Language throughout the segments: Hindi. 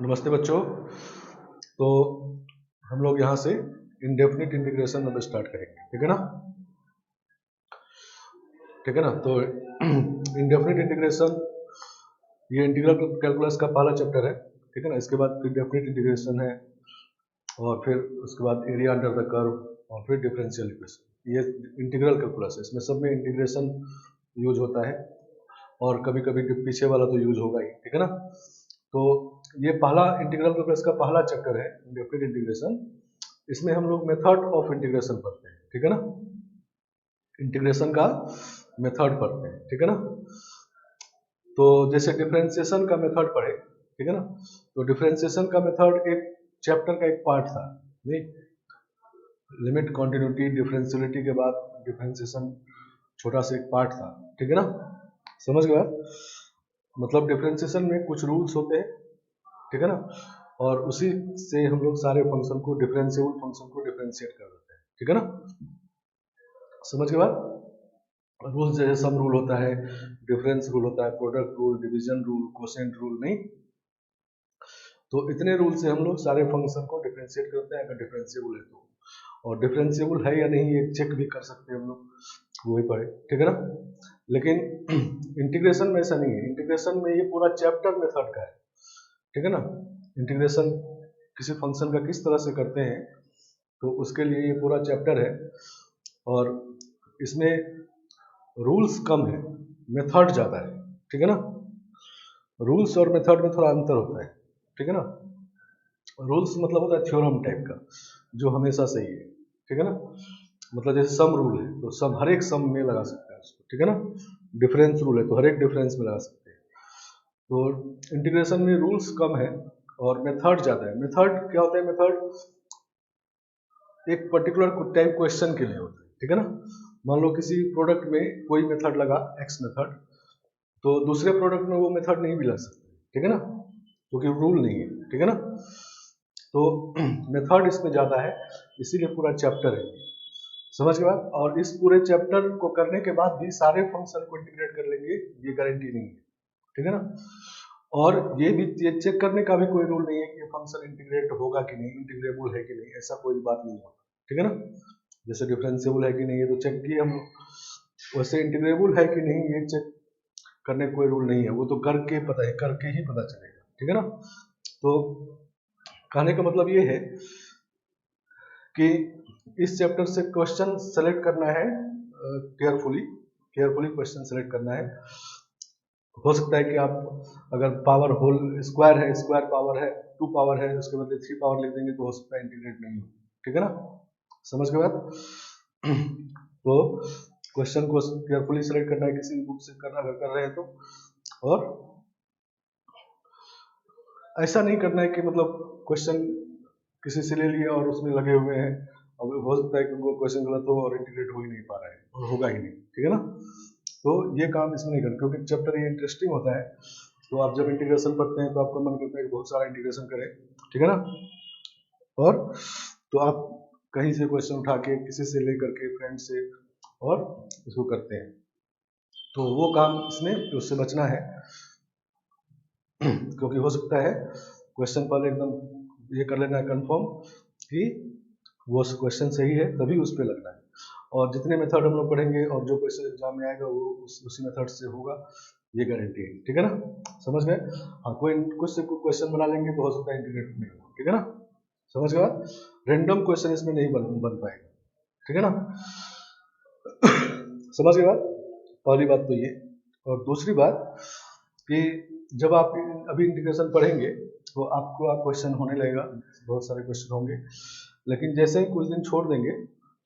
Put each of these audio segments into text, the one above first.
नमस्ते बच्चों। तो हम लोग यहाँ से इंडेफिनिट इंटीग्रेशन अब स्टार्ट करेंगे, ठीक है ना। ठीक है ना। तो इंडेफिनिट इंटीग्रेशन ये इंटीग्रल कैलकुलस का पहला चैप्टर है, ठीक है ना। इसके बाद फिर डेफिनिट इंटीग्रेशन है और फिर उसके बाद एरिया अंडर द कर्व और फिर डिफरेंशियल इक्वेशन। ये इंटीग्रल कैलकुलस है, इसमें सब में इंटीग्रेशन यूज होता है और कभी कभी पीछे वाला तो यूज होगा ही, ठीक है ना। तो ये पहला इंटीग्रल कैलकुलस का पहला चैप्टर है डेफिनिट इंटीग्रेशन। इसमें हम लोग मेथड ऑफ इंटीग्रेशन पढ़ते हैं, ठीक है ना। इंटीग्रेशन का मेथड पढ़ते हैं, ठीक है ना। तो जैसे डिफरेंशिएशन का मेथड पढ़े, ठीक है ना। तो डिफरेंशिएशन का मेथड एक चैप्टर का एक पार्ट था, नहीं। लिमिट, कॉन्टिन्यूटी, डिफरेंशियलिटी के बाद डिफरेंशिएशन छोटा सा एक पार्ट था, ठीक है ना। समझ गए बात? मतलब डिफरेंशिएशन में कुछ रूल्स होते हैं, ठीक है ना, और उसी से हम लोग सारे फंक्शन को, डिफरेंशिएबल फंक्शन को डिफरेंशिएट कर देते हैं, ठीक है ना। समझ के बाद रूल्स जैसे सम रूल होता है, डिफरेंस रूल होता है, product rule, division rule, quotient rule, नहीं। तो इतने रूल से हम लोग सारे फंक्शन को डिफरेंशिएट करते हैं अगर डिफरेंशिएबल है तो। और डिफरेंशिएबल है या नहीं ये चेक भी कर सकते हैं हम लोग, वो ही पढ़े, ठीक है ना। लेकिन इंटीग्रेशन में ऐसा नहीं है। इंटीग्रेशन में ये पूरा चैप्टर मेथड का है, ठीक है ना। इंटीग्रेशन किसी फंक्शन का किस तरह से करते हैं तो उसके लिए ये पूरा चैप्टर है और इसमें रूल्स कम है, मेथड ज़्यादा है, ठीक है ना। रूल्स और मेथड में थोड़ा अंतर होता है, ठीक है ना। रूल्स मतलब होता है थ्योरम टाइप का जो हमेशा सही है, ठीक है ना। मतलब जैसे सम रूल है तो सम हर एक सम में लगा सकते हैं उसको, ठीक है ना। डिफरेंस रूल है तो हर एक डिफरेंस में लगा सकते हैं। तो इंटीग्रेशन में रूल्स कम है और मेथड ज़्यादा है। मेथड क्या होता है? मेथड एक पर्टिकुलर टाइप क्वेश्चन के लिए होता है, ठीक है ना। मान लो किसी प्रोडक्ट में कोई मेथड लगा, एक्स मेथड, तो दूसरे प्रोडक्ट में वो मेथड नहीं भी लग सकते, ठीक है ना, क्योंकि रूल नहीं है, ठीक है ना। तो मेथड इसमें ज़्यादा है, इसीलिए पूरा चैप्टर है, समझ के बाद। और इस पूरे चैप्टर को करने के बाद भी सारे फंक्शन को इंटीग्रेट कर लेंगे ये गारंटी नहीं है, ठीक है ना। और ये भी ये चेक करने का भी कोई रूल नहीं है कि ये फंक्शन इंटीग्रेट होगा कि नहीं, इंटीग्रेबल है कि नहीं, ऐसा कोई बात नहीं होगा, ठीक है ना। जैसे डिफरेंशिएबल है कि नहीं ये तो चेक किए हम, वैसे इंटीग्रेबल है कि नहीं ये चेक करने कोई रूल नहीं है, वो तो करके पता है, करके ही पता चलेगा, ठीक है ना। तो कहने का मतलब ये है कि इस चैप्टर से क्वेश्चन सेलेक्ट करना है केयरफुली, केयरफुली क्वेश्चन सेलेक्ट करना है। हो सकता है कि आप अगर पावर होल स्क्वायर है, स्क्वायर पावर है, 2 पावर है, उसके बदले 3 पावर लिख देंगे तो हो सकता है इंटीग्रेट नहीं हो, ठीक है ना। समझ के बाद तो क्वेश्चन को केयरफुली सेलेक्ट करना है किसी बुक से करना, अगर कर रहे हैं तो। और ऐसा नहीं करना है कि मतलब क्वेश्चन किसी से ले लिया और उसमें लगे हुए हैं, अब हो सकता है कि वो क्वेश्चन गलत हो और इंटीग्रेट हो ही नहीं पा रहा है और होगा ही नहीं, ठीक है ना। तो ये काम इसमें नहीं करना, क्योंकि चैप्टर ये इंटरेस्टिंग होता है। तो आप जब इंटीग्रेशन पढ़ते हैं तो आपका मन करता है कि बहुत सारा इंटीग्रेशन करें, ठीक है ना। और तो आप कहीं से क्वेश्चन उठा के किसी से ले करके फ्रेंड से और इसको करते हैं, तो वो काम इसमें उससे बचना है। क्योंकि हो सकता है क्वेश्चन पहले एकदम ये कर लेना है कंफर्म कि वो क्वेश्चन सही है, तभी उस पर लगना है। और जितने मेथड हम लोग पढ़ेंगे और जो क्वेश्चन एग्जाम में आएगा वो उसी मेथड से होगा, ये गारंटी है, ठीक है ना। समझ गए? हाँ, कोई कुछ से कोई क्वेश्चन बना लेंगे तो हो सकता है इंटीग्रेट नहीं हो, ठीक है ना। समझ गए बात? रैंडम क्वेश्चन इसमें नहीं बन पाएगा, ठीक है ना। समझ गए बात? पहली बात तो ये। और दूसरी बात कि जब आप अभी इंटीग्रेशन पढ़ेंगे तो आपको क्वेश्चन होने लगेगा, बहुत सारे क्वेश्चन होंगे, लेकिन जैसे ही कुछ दिन छोड़ देंगे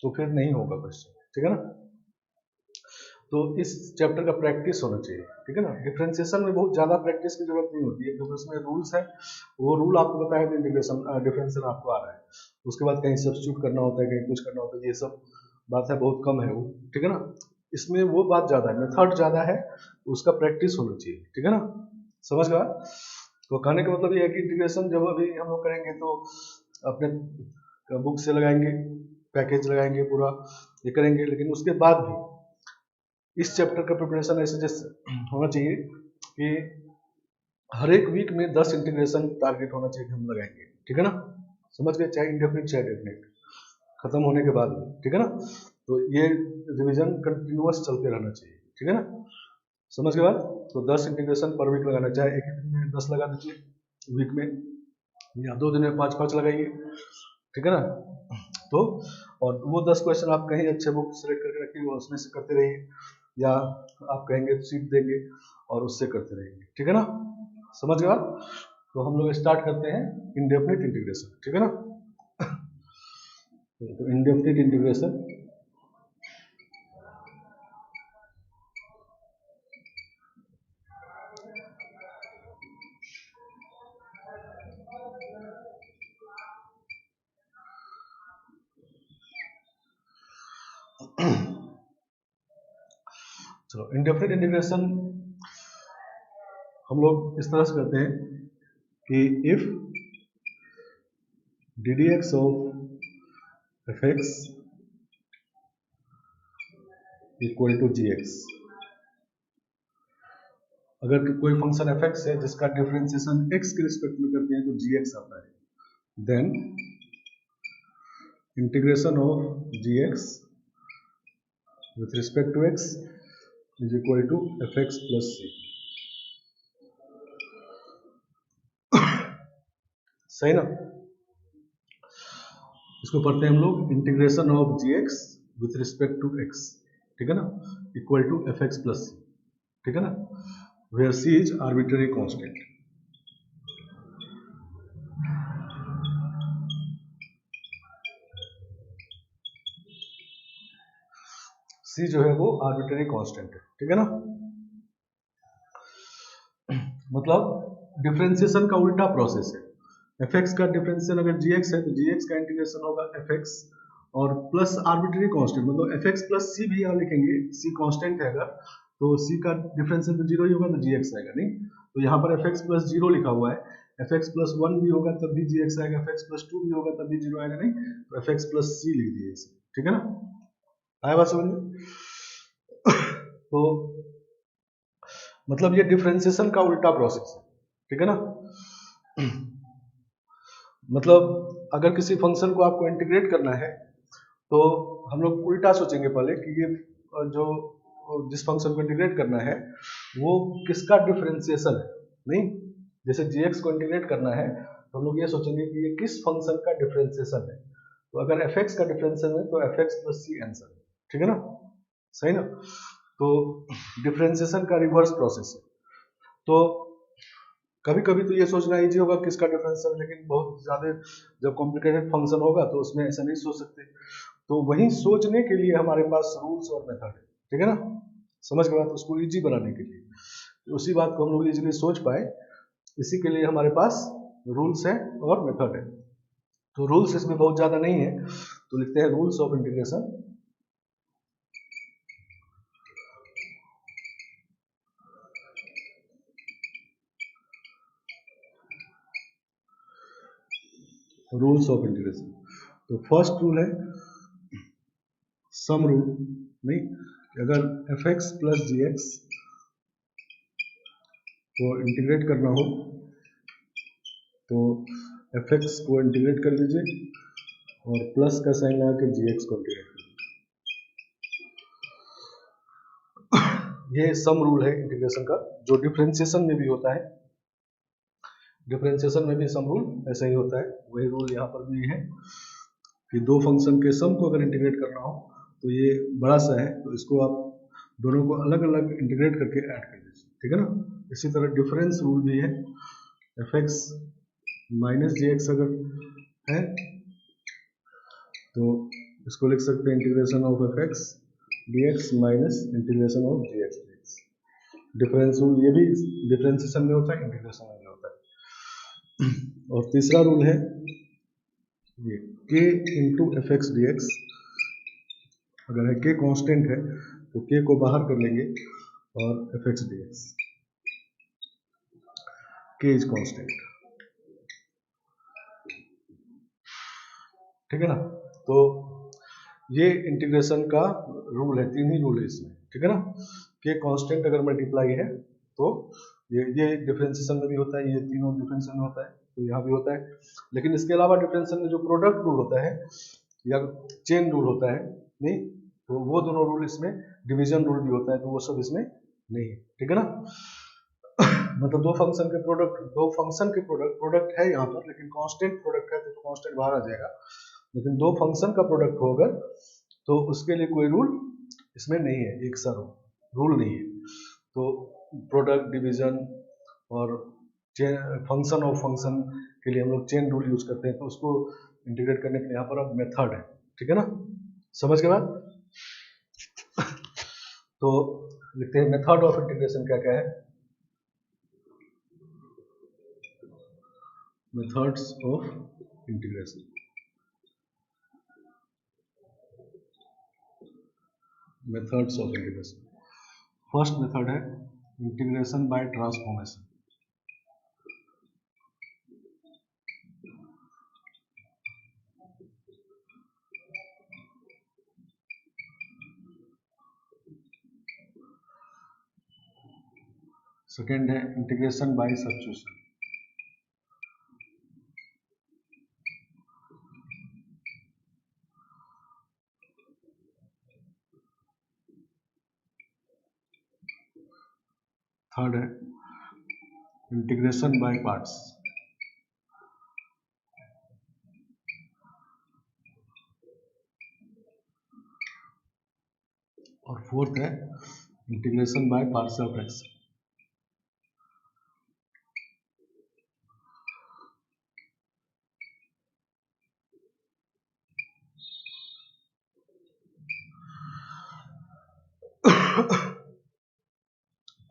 तो फिर नहीं होगा क्वेश्चन, ठीक है ना। तो इस चैप्टर का प्रैक्टिस होना चाहिए, ठीक है ना। डिफरेंशिएशन में बहुत ज़्यादा प्रैक्टिस की जरूरत नहीं होती है, क्योंकि उसमें रूल्स है, वो रूल आपको बताया तो इंटीग्रेशन डिफरेंशिएशन आपको आ रहा है। उसके बाद कहीं सब्स्टिट्यूट करना होता है, कहीं कुछ करना होता है, ये सब बात है, बहुत कम है वो, ठीक है ना। इसमें वो बात ज़्यादा है, मेथड ज़्यादा है, उसका प्रैक्टिस होना चाहिए, ठीक है ना। समझ गया? तो कहने का मतलब ये है कि इंटीग्रेशन जब अभी हम लोग करेंगे तो अपने बुक से लगाएंगे, पैकेज लगाएंगे पूरा, ये करेंगे, लेकिन उसके बाद भी इस चैप्टर का प्रिपरेशन ऐसे जैसे होना चाहिए कि हर एक वीक में 10 इंटीग्रेशन टारगेट होना चाहिए कि हम लगाएंगे, ठीक है ना, समझ गए, चाहे इंडेफिनिट चाहे डेफिनिट, खत्म होने के बाद, ठीक है ना। तो ये रिवीजन कंटिन्यूअस चलते रहना चाहिए, ठीक है ना, समझ के बाद। तो 10 इंटीग्रेशन पर वीक लगाना, चाहे एक दिन में 10 लगा दीजिए वीक में, या 2 दिन में 5-5 लगाइए, ठीक है ना। तो और वो 10 क्वेश्चन आप कहीं अच्छे बुक सेलेक्ट करके रखिए, वो उसमें से करते रहिए, या आप कहेंगे सीट देंगे और उससे करते रहेंगे, ठीक है ना, समझ गए आप। तो हम लोग स्टार्ट करते हैं इंडेफिनिट इंटीग्रेशन, ठीक है ना। तो इंडेफिनिट इंटीग्रेशन चलो, इंडेफिनिट इंटीग्रेशन हम लोग इस तरह से करते हैं कि if d d x of f x equal to g x, अगर कोई फंक्शन एफ एक्स है जिसका डिफरेंशिएशन एक्स के रिस्पेक्ट में करते हैं तो जी एक्स आता है, then integration of g x with respect to x is equal to f x plus c, सही ना। इसको पढ़ते हैं हम लोग integration of g x with respect to x, ठीक है ना, equal to f x plus c, ठीक है ना, where c is arbitrary constant. C जो है वो आर्बिट्रेरी कांस्टेंट है, ठीक है ना। मतलब डिफरेंशिएशन का उल्टा प्रोसेस है, एफ एक्स का डिफरेंशिएशन अगर जी एक्स है तो जी एक्स का इंटीग्रेशन होगा एफ एक्स और प्लस आर्बिट्रेरी कांस्टेंट, मतलब एफ एक्स प्लस सी भी यहाँ लिखेंगे, सी कांस्टेंट है अगर तो सी का डिफरेंशिएशन तो जीरो ही होगा तो जी एक्स आएगा, नहीं तो यहाँ पर एफ एक्स प्लस जीरो लिखा हुआ है, एफ एक्स प्लस वन भी होगा तब भी जी एक्स आएगा, एफ एक्स प्लस टू भी होगा तब भी जीरो आएगा, नहीं तो एफ एक्स प्लस सी लिख दिए इसे, ठीक है ना, आया बात समझ में। तो मतलब ये डिफरेंशिएशन का उल्टा प्रोसेस है, ठीक है ना। मतलब अगर किसी फंक्शन को आपको इंटीग्रेट करना है तो हम लोग उल्टा सोचेंगे पहले कि ये जो जिस फंक्शन को इंटीग्रेट करना है वो किसका डिफरेंशिएशन है, नहीं जैसे gx को इंटीग्रेट करना है तो हम लोग ये सोचेंगे कि ये किस फंक्शन का डिफरेंशिएशन है, तो अगर fx का डिफरेंशिएशन है तो fx प्लस सी आंसर है, ठीक है ना, सही ना। तो डिफरेंशिएशन का रिवर्स प्रोसेस है, तो कभी कभी तो ये सोचना इजी होगा किसका डिफरेंशियल, लेकिन बहुत ज्यादा जब कॉम्प्लिकेटेड फंक्शन होगा तो उसमें ऐसा नहीं सोच सकते, तो वही सोचने के लिए हमारे पास रूल्स और मेथड है, ठीक है ना, समझ के बाद उसको इजी बनाने के लिए, उसी बात को हम लोग इजीली सोच पाए इसी के लिए हमारे पास रूल्स है और मेथड है। तो रूल्स इसमें बहुत ज्यादा नहीं है तो लिखते हैं rules of integration, rules of integration. तो फर्स्ट रूल है सम रूल, नहीं अगर एफ एक्स प्लस जी एक्स को इंटीग्रेट करना हो तो एफ एक्स को इंटीग्रेट कर लीजिए और प्लस का साइन लगा के जी एक्स को इंटीग्रेट कर लीजिए, ये सम रूल है इंटीग्रेशन का जो डिफरेंशिएशन में भी होता है, डिफरेंशिएशन में भी सम रूल ऐसा ही होता है, वही रूल यहाँ पर भी है कि दो फंक्शन के सम को अगर इंटीग्रेट करना हो तो ये बड़ा सा है तो इसको आप दोनों को अलग अलग इंटीग्रेट करके ऐड कर दीजिए, ठीक है ना। इसी तरह डिफरेंस रूल भी है, f x minus g x अगर है तो इसको लिख सकते हैं integration of f x d x minus integration of g x d x. Difference rule ये भी डिफरेंशिएशन में होता है, इंटीग्रेशन में होता है। और तीसरा रूल है ये k into F x d x, अगर है k कांस्टेंट है तो k को बाहर कर लेंगे और F x d x, k is constant, ठीक है ना। तो ये इंटीग्रेशन का रूल है, तीन ही रूल है इसमें, ठीक है ना। k कांस्टेंट अगर मल्टीप्लाई है तो ये डिफरेंशिएशन में भी होता है, ये तीनों डिफरेंशिएशन में होता है, तो यहाँ भी होता है। लेकिन इसके अलावा डिफरेंशिएशन में जो प्रोडक्ट रूल होता है या चेन रूल होता है, नहीं, तो वो दोनों रूल इसमें, डिवीजन रूल भी होता है, तो वो सब इसमें नहीं है, ठीक है ना। मतलब दो फंक्शन के प्रोडक्ट है यहाँ पर, लेकिन कांस्टेंट प्रोडक्ट है तो कांस्टेंट बाहर आ जाएगा। लेकिन दो फंक्शन का प्रोडक्ट होगा तो उसके लिए कोई रूल इसमें नहीं है, एक सा रूल नहीं है। तो प्रोडक्ट, डिवीजन और फंक्शन ऑफ फंक्शन के लिए हम लोग चेन रूल यूज करते हैं, तो उसको इंटीग्रेट करने के लिए यहाँ पर अब मेथड है, ठीक है ना, समझ के बाद। तो लिखते हैं मेथड ऑफ इंटीग्रेशन क्या क्या है। Methods of integration, methods of integration. First method है इंटीग्रेशन बाय ट्रांसफॉर्मेशन। सेकेंड है इंटीग्रेशन बाय सब्स्टिट्यूशन। थर्ड है इंटीग्रेशन बाय पार्ट्स। और फोर्थ है इंटीग्रेशन बाय पार्शियल फ्रैक्शन।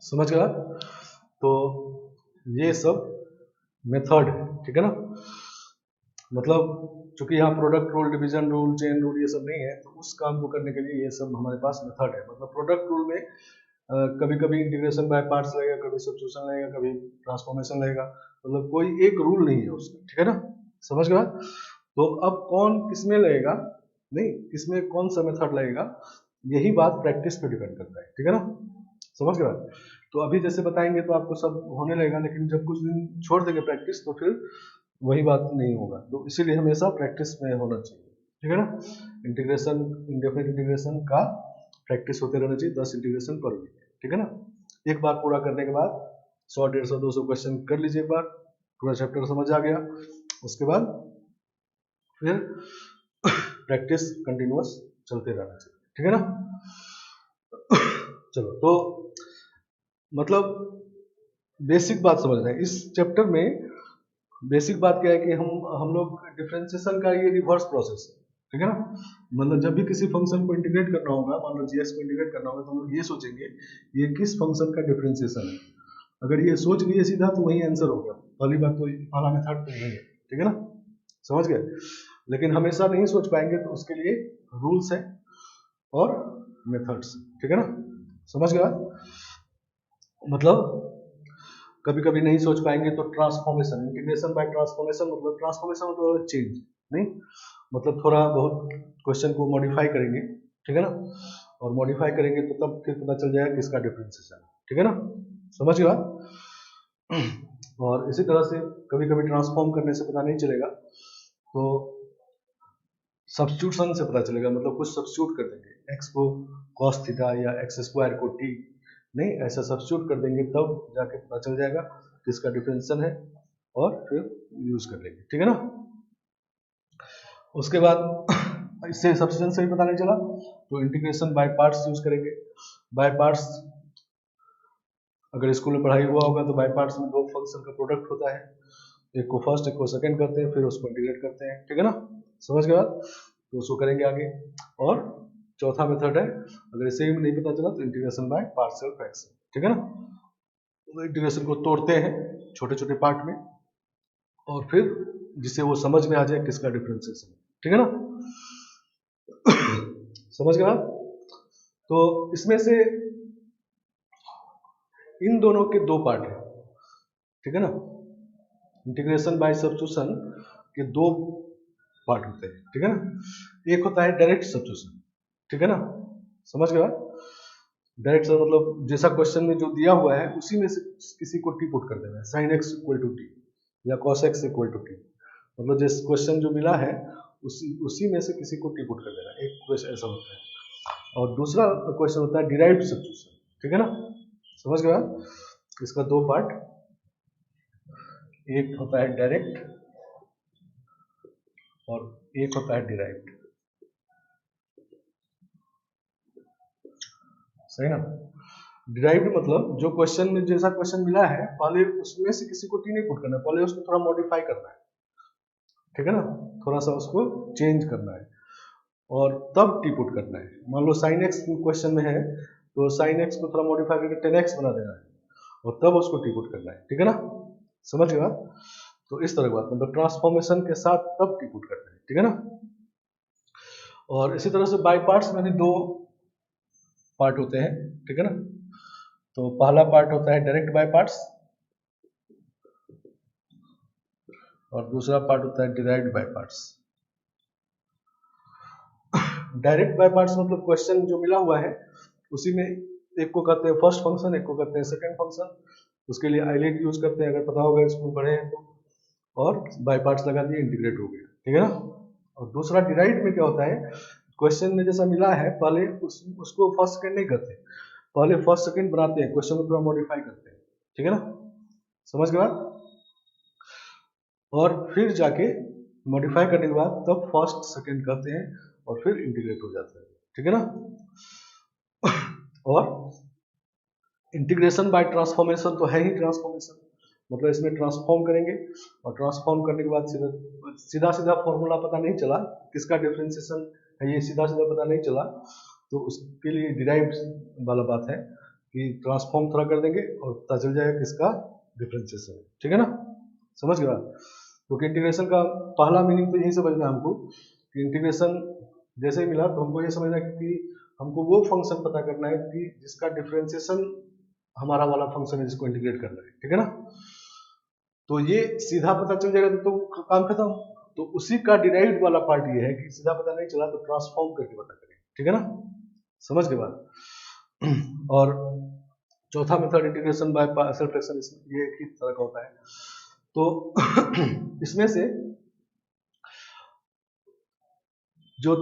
समझ गया। तो ये सब मेथड है, ठीक है ना। मतलब चूंकि यहाँ product rule, division rule, chain rule ये सब नहीं है, तो उस काम को करने के लिए ये सब हमारे पास मेथड है। मतलब प्रोडक्ट रूल में कभी कभी इंटीग्रेशन बाय पार्ट्स लगेगा, कभी सब्स्टिट्यूशन लगेगा, कभी ट्रांसफॉर्मेशन लगेगा, मतलब कोई एक रूल नहीं है उसका, ठीक है ना, समझ गया। तो अब कौन किसमें लगेगा, नहीं किसमें कौन सा मेथड लगेगा, यही बात प्रैक्टिस पे डिपेंड करता है, ठीक है ना, समझ गया। तो अभी जैसे बताएंगे तो आपको सब होने लगेगा, लेकिन जब कुछ दिन छोड़ देंगे प्रैक्टिस तो फिर वही बात नहीं होगा। तो इसीलिए हमेशा प्रैक्टिस में होना चाहिए, ठीक है ना। इंटीग्रेशन, इंडेफिनिट इंटीग्रेशन का प्रैक्टिस होते रहना चाहिए, 10 इंटीग्रेशन पर वीक, ठीक है ना। एक बार पूरा करने के बाद 100, 150, 200 क्वेश्चन कर लीजिए, एक बार पूरा चैप्टर समझ आ गया, उसके बाद फिर प्रैक्टिस कंटिन्यूअस चलते रहना चाहिए, ठीक है ना। चलो, तो मतलब बेसिक बात समझ रहे हैं इस चैप्टर में। बेसिक बात क्या है कि हम लोग डिफरेंशिएशन का ये रिवर्स प्रोसेस है, ठीक है ना। मतलब जब भी किसी फंक्शन को इंटीग्रेट करना होगा, मान लो जीएस को इंटीग्रेट करना होगा, तो हम लोग ये सोचेंगे ये किस फंक्शन का डिफरेंशिएशन है। अगर ये सोच लिए सीधा तो वही आंसर होगा, पहली बात तो पहला मेथड तो यही है, ठीक है ना, समझ गए। लेकिन हमेशा नहीं सोच पाएंगे, तो उसके लिए रूल्स है और मेथड्स, ठीक है ना, समझ गया। मतलब कभी कभी नहीं सोच पाएंगे तो ट्रांसफॉर्मेशन, इंटीग्रेशन बाय ट्रांसफॉर्मेशन, मतलब ट्रांसफॉर्मेशन मतलब चेंज नहीं, मतलब थोड़ा बहुत क्वेश्चन को मॉडिफाई करेंगे, ठीक है ना, और मॉडिफाई करेंगे तो तब फिर पता चल जाएगा किसका डिफरेंशिएशन, ठीक है ना, समझ गया। और इसी तरह से कभी कभी ट्रांसफॉर्म करने से पता नहीं चलेगा, तो सब्स्टिट्यूशन से पता चलेगा, मतलब कुछ सब्स्टिट्यूट कर देंगे, एक्स को कॉस थीटा या एक्स स्क्वायर को टी, नहीं ऐसा सब्स्टिट्यूट कर देंगे, तब जाके पता चल जाएगा किसका डिफरेंशिएशन है, और फिर यूज कर लेंगे, ठीक है ना। उसके बाद इससे सब्स्टिट्यूशन से भी पता नहीं चला तो इंटीग्रेशन बाय पार्ट्स यूज करेंगे। बाय पार्ट्स अगर स्कूल में पढ़ाई हुआ होगा तो बाय पार्ट्स में दो फंक्शन का प्रोडक्ट होता है, एक को फर्स्ट एक को सेकंड करते हैं, फिर उसको इंटीग्रेट करते हैं, ठीक है ना, समझ गए बात। तो उसको करेंगे आगे। और चौथा मेथड है, अगर इसे ही नहीं पता चला तो इंटीग्रेशन बाय पार्शियल फ्रैक्शन, ठीक है ना। तो इंटीग्रेशन को तोड़ते हैं छोटे छोटे पार्ट में, और फिर जिससे वो समझ में आ जाए किसका डिफरेंशिएशन, ठीक है ना, समझ गए आप। तो इसमें से इन दोनों के दो पार्ट है, ठीक है ना, इंटीग्रेशन बाय सब्स्टिट्यूशन के दो पार्ट होते हैं, ठीक है ना। एक होता है डायरेक्ट सब्स्टिट्यूशन, ठीक है ना, समझ गए। डायरेक्ट सर मतलब जैसा क्वेश्चन में जो दिया हुआ है उसी में से किसी को टी पुट कर देना है, sine x equal to t या cos x equal to t, मतलब जिस क्वेश्चन जो मिला है उसी में से किसी को टी पुट कर देना है, एक क्वेश्चन ऐसा होता है। और दूसरा क्वेश्चन होता है डिराइव्ड सब्स्टिट्यूशन, ठीक है ना, समझ गए आप? इसका दो पार्ट, एक होता है डायरेक्ट और एक होता है डिराइव्ड, सही ना। डिराइव्ड मतलब जो क्वेश्चन में जैसा क्वेश्चन मिला है पहले उसमें से किसी को टी नहीं पुट करना है, पहले उसको थोड़ा मॉडिफाई करना है, ठीक है ना, थोड़ा सा उसको चेंज करना है और तब टी पुट करना है। मान लो साइन एक्स क्वेश्चन में है तो साइन एक्स को थोड़ा मॉडिफाई करके टेन एक्स बना देना है और तब उसको टी पुट करना है, ठीक है ना, समझ गए आप? तो इस तरह की बात, मतलब ट्रांसफॉर्मेशन के साथ तब टी पुट करना है, ठीक है ना। और इसी तरह से बाय पार्ट्स में भी दो पार्ट होते हैं, ठीक है ना। तो पहला पार्ट होता है डायरेक्ट बाय पार्ट्स और दूसरा पार्ट होता है derived by parts. Direct by parts मतलब क्वेश्चन जो मिला हुआ है उसी में एक को कहते हैं फर्स्ट फंक्शन, एक को कहते हैं सेकंड फंक्शन, उसके लिए आईलेट यूज करते हैं, अगर पता होगा स्कूल पढ़े हैं तो, और बाय पार्ट्स लगा दिए, इंटीग्रेट हो गया, ठीक है ना। और दूसरा डिराइव्ड में क्या होता है, क्वेश्चन में जैसा मिला है पहले उसको फर्स्ट सेकंड नहीं करते, पहले फर्स्ट सेकंड बनाते हैं, क्वेश्चन को थोड़ा मॉडिफाई करते हैं, ठीक है ना, समझ गए आप? और फिर जाके मॉडिफाई करने के बाद तब फर्स्ट सेकंड करते हैं और फिर इंटीग्रेट हो जाता है, ठीक है ना। और इंटीग्रेशन बाय ट्रांसफॉर्मेशन तो है ही ट्रांसफॉर्मेशन, मतलब इसमें ट्रांसफॉर्म करेंगे और ट्रांसफॉर्म करने के बाद सीधा सीधा फॉर्मूला पता नहीं चला किसका डिफरेंशिएशन है, ये सीधा सीधा पता नहीं चला, तो उसके लिए डिराइव्ड वाला बात है कि ट्रांसफॉर्म थोड़ा कर देंगे और पता चल जाएगा किसका डिफरेंशिएशन है, ठीक है ना, समझ गया? क्योंकि इंटीग्रेशन का पहला मीनिंग तो यही समझना है हमको कि इंटीग्रेशन जैसे ही मिला तो हमको ये समझना है कि हमको वो फंक्शन पता करना है कि जिसका डिफरेंशिएशन हमारा वाला फंक्शन है जिसको इंटीग्रेट करना है, ठीक है ना। तो ये सीधा पता चल जाएगा तो काम खत्म। तो उसी का डिराइव्ड वाला पार्ट ये है कि सीधा पता नहीं चला तो ट्रांसफॉर्म करके पता करें, ठीक है ना, समझ के बाद। और चौथा method integration by partial fraction, ये एक ही तरह का होता है। तो इसमें से जो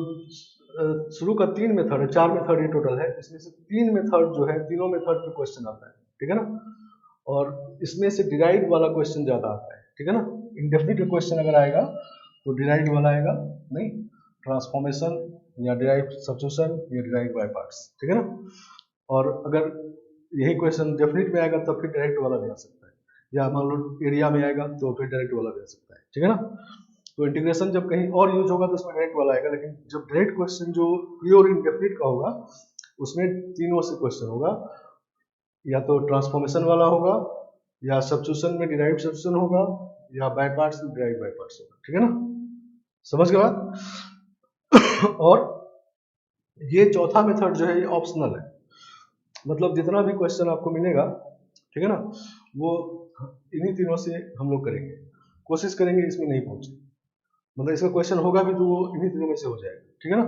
शुरू का 3 मेथड है, 4 मेथड ये टोटल है, इसमें से 3 मेथड जो है तीनों मेथड पे क्वेश्चन आता है, ठीक है ना। और इसमें से डिराइव्ड वाला क्वेश्चन ज्यादा आता है, ठीक है ना। इंडेफिनिट क्वेश्चन अगर आएगा तो डिराइव्ड वाला आएगा, नहीं ट्रांसफॉर्मेशन या डिराइव्ड सब्स्टिट्यूशन या डिराइव्ड बाय पार्ट्स, ठीक है ना। और अगर यही क्वेश्चन डेफिनिट में आएगा तो फिर डायरेक्ट वाला भी आ सकता है, या मान लो एरिया में आएगा तो फिर डायरेक्ट वाला भी आ सकता है, ठीक है ना। तो इंटीग्रेशन जब कहीं और यूज होगा तो उसमें डायरेक्ट वाला आएगा, लेकिन जब डायरेक्ट क्वेश्चन जो प्योर इंडेफिनिट का होगा उसमें तीनों से क्वेश्चन होगा, या तो ट्रांसफॉर्मेशन वाला होगा, या सब्स्टिट्यूशन में डिराइव्ड सब्स्टिट्यूशन होगा, या बाय पार्ट्स में डिराइव्ड बाय पार्ट्स होगा, ठीक है ना, समझ गए बात? और ये चौथा मेथड जो है ये ऑप्शनल है, मतलब जितना भी क्वेश्चन आपको मिलेगा, ठीक है ना, वो इन्हीं तीनों से हम लोग करेंगे, कोशिश करेंगे इसमें नहीं पहुंचे, मतलब इसका क्वेश्चन होगा भी तो वो इन्हीं तीनों में से हो जाएगा, ठीक है ना,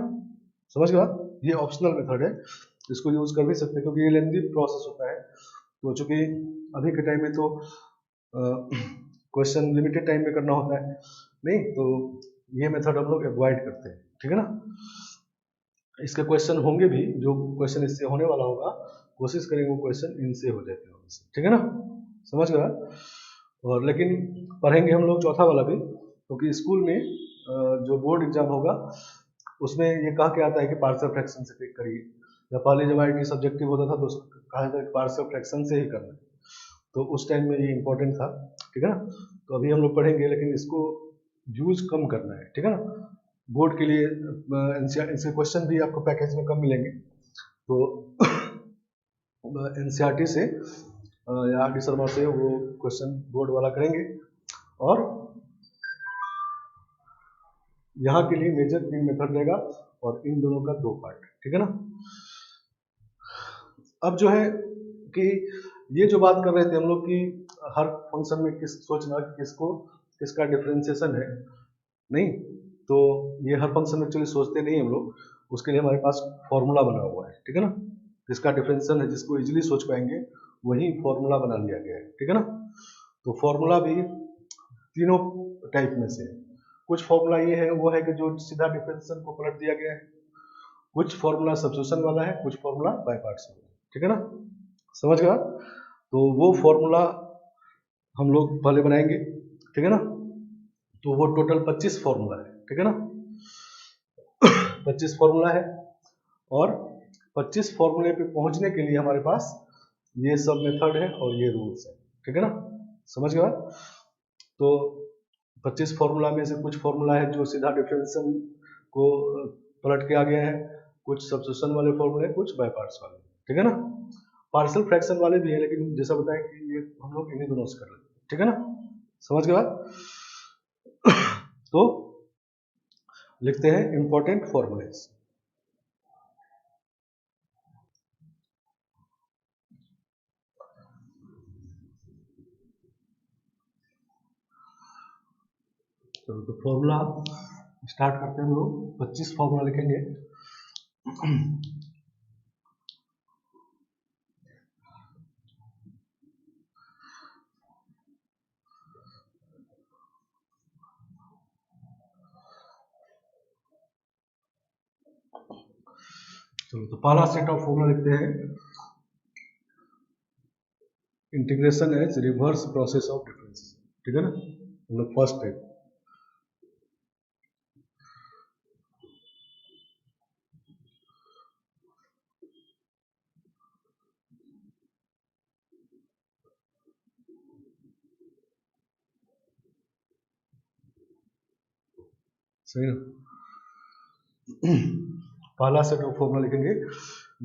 समझ गए? ये ऑप्शनल मेथड है, इसको यूज कर भी सकते हैं क्योंकि ये लेंथी प्रोसेस होता है। तो चूंकि अभी के टाइम में तो क्वेश्चन लिमिटेड टाइम में करना होता है, नहीं तो ये मेथड हम लोग अवॉइड करते हैं, ठीक है ना। इसके क्वेश्चन होंगे भी, जो क्वेश्चन इससे होने वाला होगा कोशिश करेंगे वो क्वेश्चन इनसे हो जाते हैं, ठीक है ना, समझ गया? और लेकिन पढ़ेंगे हम लोग चौथा वाला भी, क्योंकि स्कूल में जो बोर्ड एग्जाम होगा उसमें ये कहा के आता है कि पार्शियल फ्रैक्शन से पिक करिए, या पहले जब आईटी सब्जेक्टिव होता था तो उसमें कहा जाता है कि पार्शियल फ्रैक्शन से ही करना है, तो उस टाइम में ये इंपॉर्टेंट था, ठीक है ना। तो अभी हम लोग पढ़ेंगे लेकिन इसको यूज कम करना है, ठीक है ना। बोर्ड के लिए इनसे क्वेश्चन भी आपको पैकेज में कम मिलेंगे, तो एनसीईआरटी से या आर डी शर्मा से वो क्वेश्चन बोर्ड वाला करेंगे। और यहाँ के लिए मेजर 3 मेथड रहेगा और इन दोनों का 2 पार्ट, ठीक है ना। अब जो है कि ये जो बात कर रहे थे हम लोग कि हर फंक्शन में किस सोचना कि किसको किसका डिफरेंशिएशन है, नहीं तो ये हर फंक्शन में एक्चुअली सोचते नहीं हम लोग, उसके लिए हमारे पास फॉर्मूला बना हुआ है, ठीक है ना। जिसका डिफरेंशियल है, जिसको इजीली सोच पाएंगे, वही फॉर्मूला बना लिया गया है, ठीक है ना। तो फॉर्मूला भी तीनों टाइप में से कुछ फॉर्मूला ये है, वो है कि जो सीधा डिफरेंशियल को पलट दिया गया है, कुछ फॉर्मूला सब्स्टिट्यूशन वाला है, कुछ फॉर्मूला बाय पार्ट्स वाला है, ठीक है ना, समझ गया। तो वो फॉर्मूला हम लोग पहले बनाएंगे, ठीक है ना। तो वो टोटल 25 फॉर्मूला है, ठीक है ना। 25 फॉर्मूला है और 25 फॉर्मूले पे पहुंचने के लिए हमारे पास ये सब मेथड है और ये रूल्स है, ठीक है ना, समझ गया। तो 25 फॉर्मूला में से कुछ फॉर्मूला है जो सीधा डिफरेंशियल को पलट के आ गया है, कुछ सब्स्टिट्यूशन वाले फॉर्मूले, कुछ बाय पार्ट्स वाले, ठीक है ना। पार्शियल फ्रैक्शन वाले भी है, लेकिन जैसा बताएं कि ये हम लोग इन्हीं दोनों से कर लेते हैं, ठीक है ना, समझ गया। तो लिखते हैं इंपॉर्टेंट फॉर्मूलेस। चलो तो फॉर्मूला स्टार्ट करते हैं हम लोग। 25 फॉर्मूला लिखेंगे। चलो तो पहला सेट ऑफ फॉर्मूला लिखते हैं, integration as reverse process of difference, ठीक है ना, मतलब फर्स्ट टाइप। सही ना। पहला सेट ऑफ फॉर्मूला लिखेंगे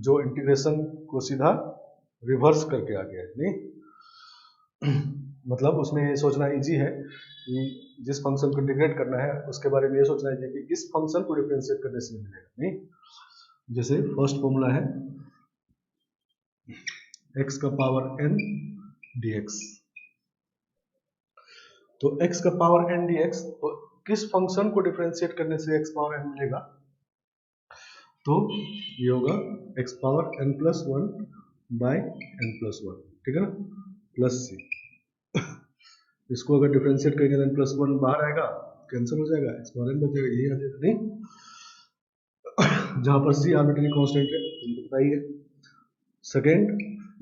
जो इंटीग्रेशन को सीधा रिवर्स करके आ गया है, नहीं मतलब उसमें ये सोचना इजी है कि जिस फंक्शन को इंटीग्रेट करना है उसके बारे में ये सोचना है कि इस फंक्शन को डिफरेंशिएट करने से मिलेगा, नहीं। जैसे फर्स्ट फॉर्मूला है x का पावर n dx, तो x का पावर n dx, तो किस फंक्शन को डिफरेंशिएट करने से x पावर n मिलेगा, तो ये होगा x power n plus 1 by n plus 1, ठीक है ना, प्लस c। इसको अगर डिफरेंशिएट करेंगे तो n प्लस 1 बाहर आएगा, कैंसिल हो जाएगा, x पावर n बचेगा, यही आ जाएगा, नहीं। जहां पर c आर्बिट्रेरी कांस्टेंट है, तुमको पता ही है। सेकेंड,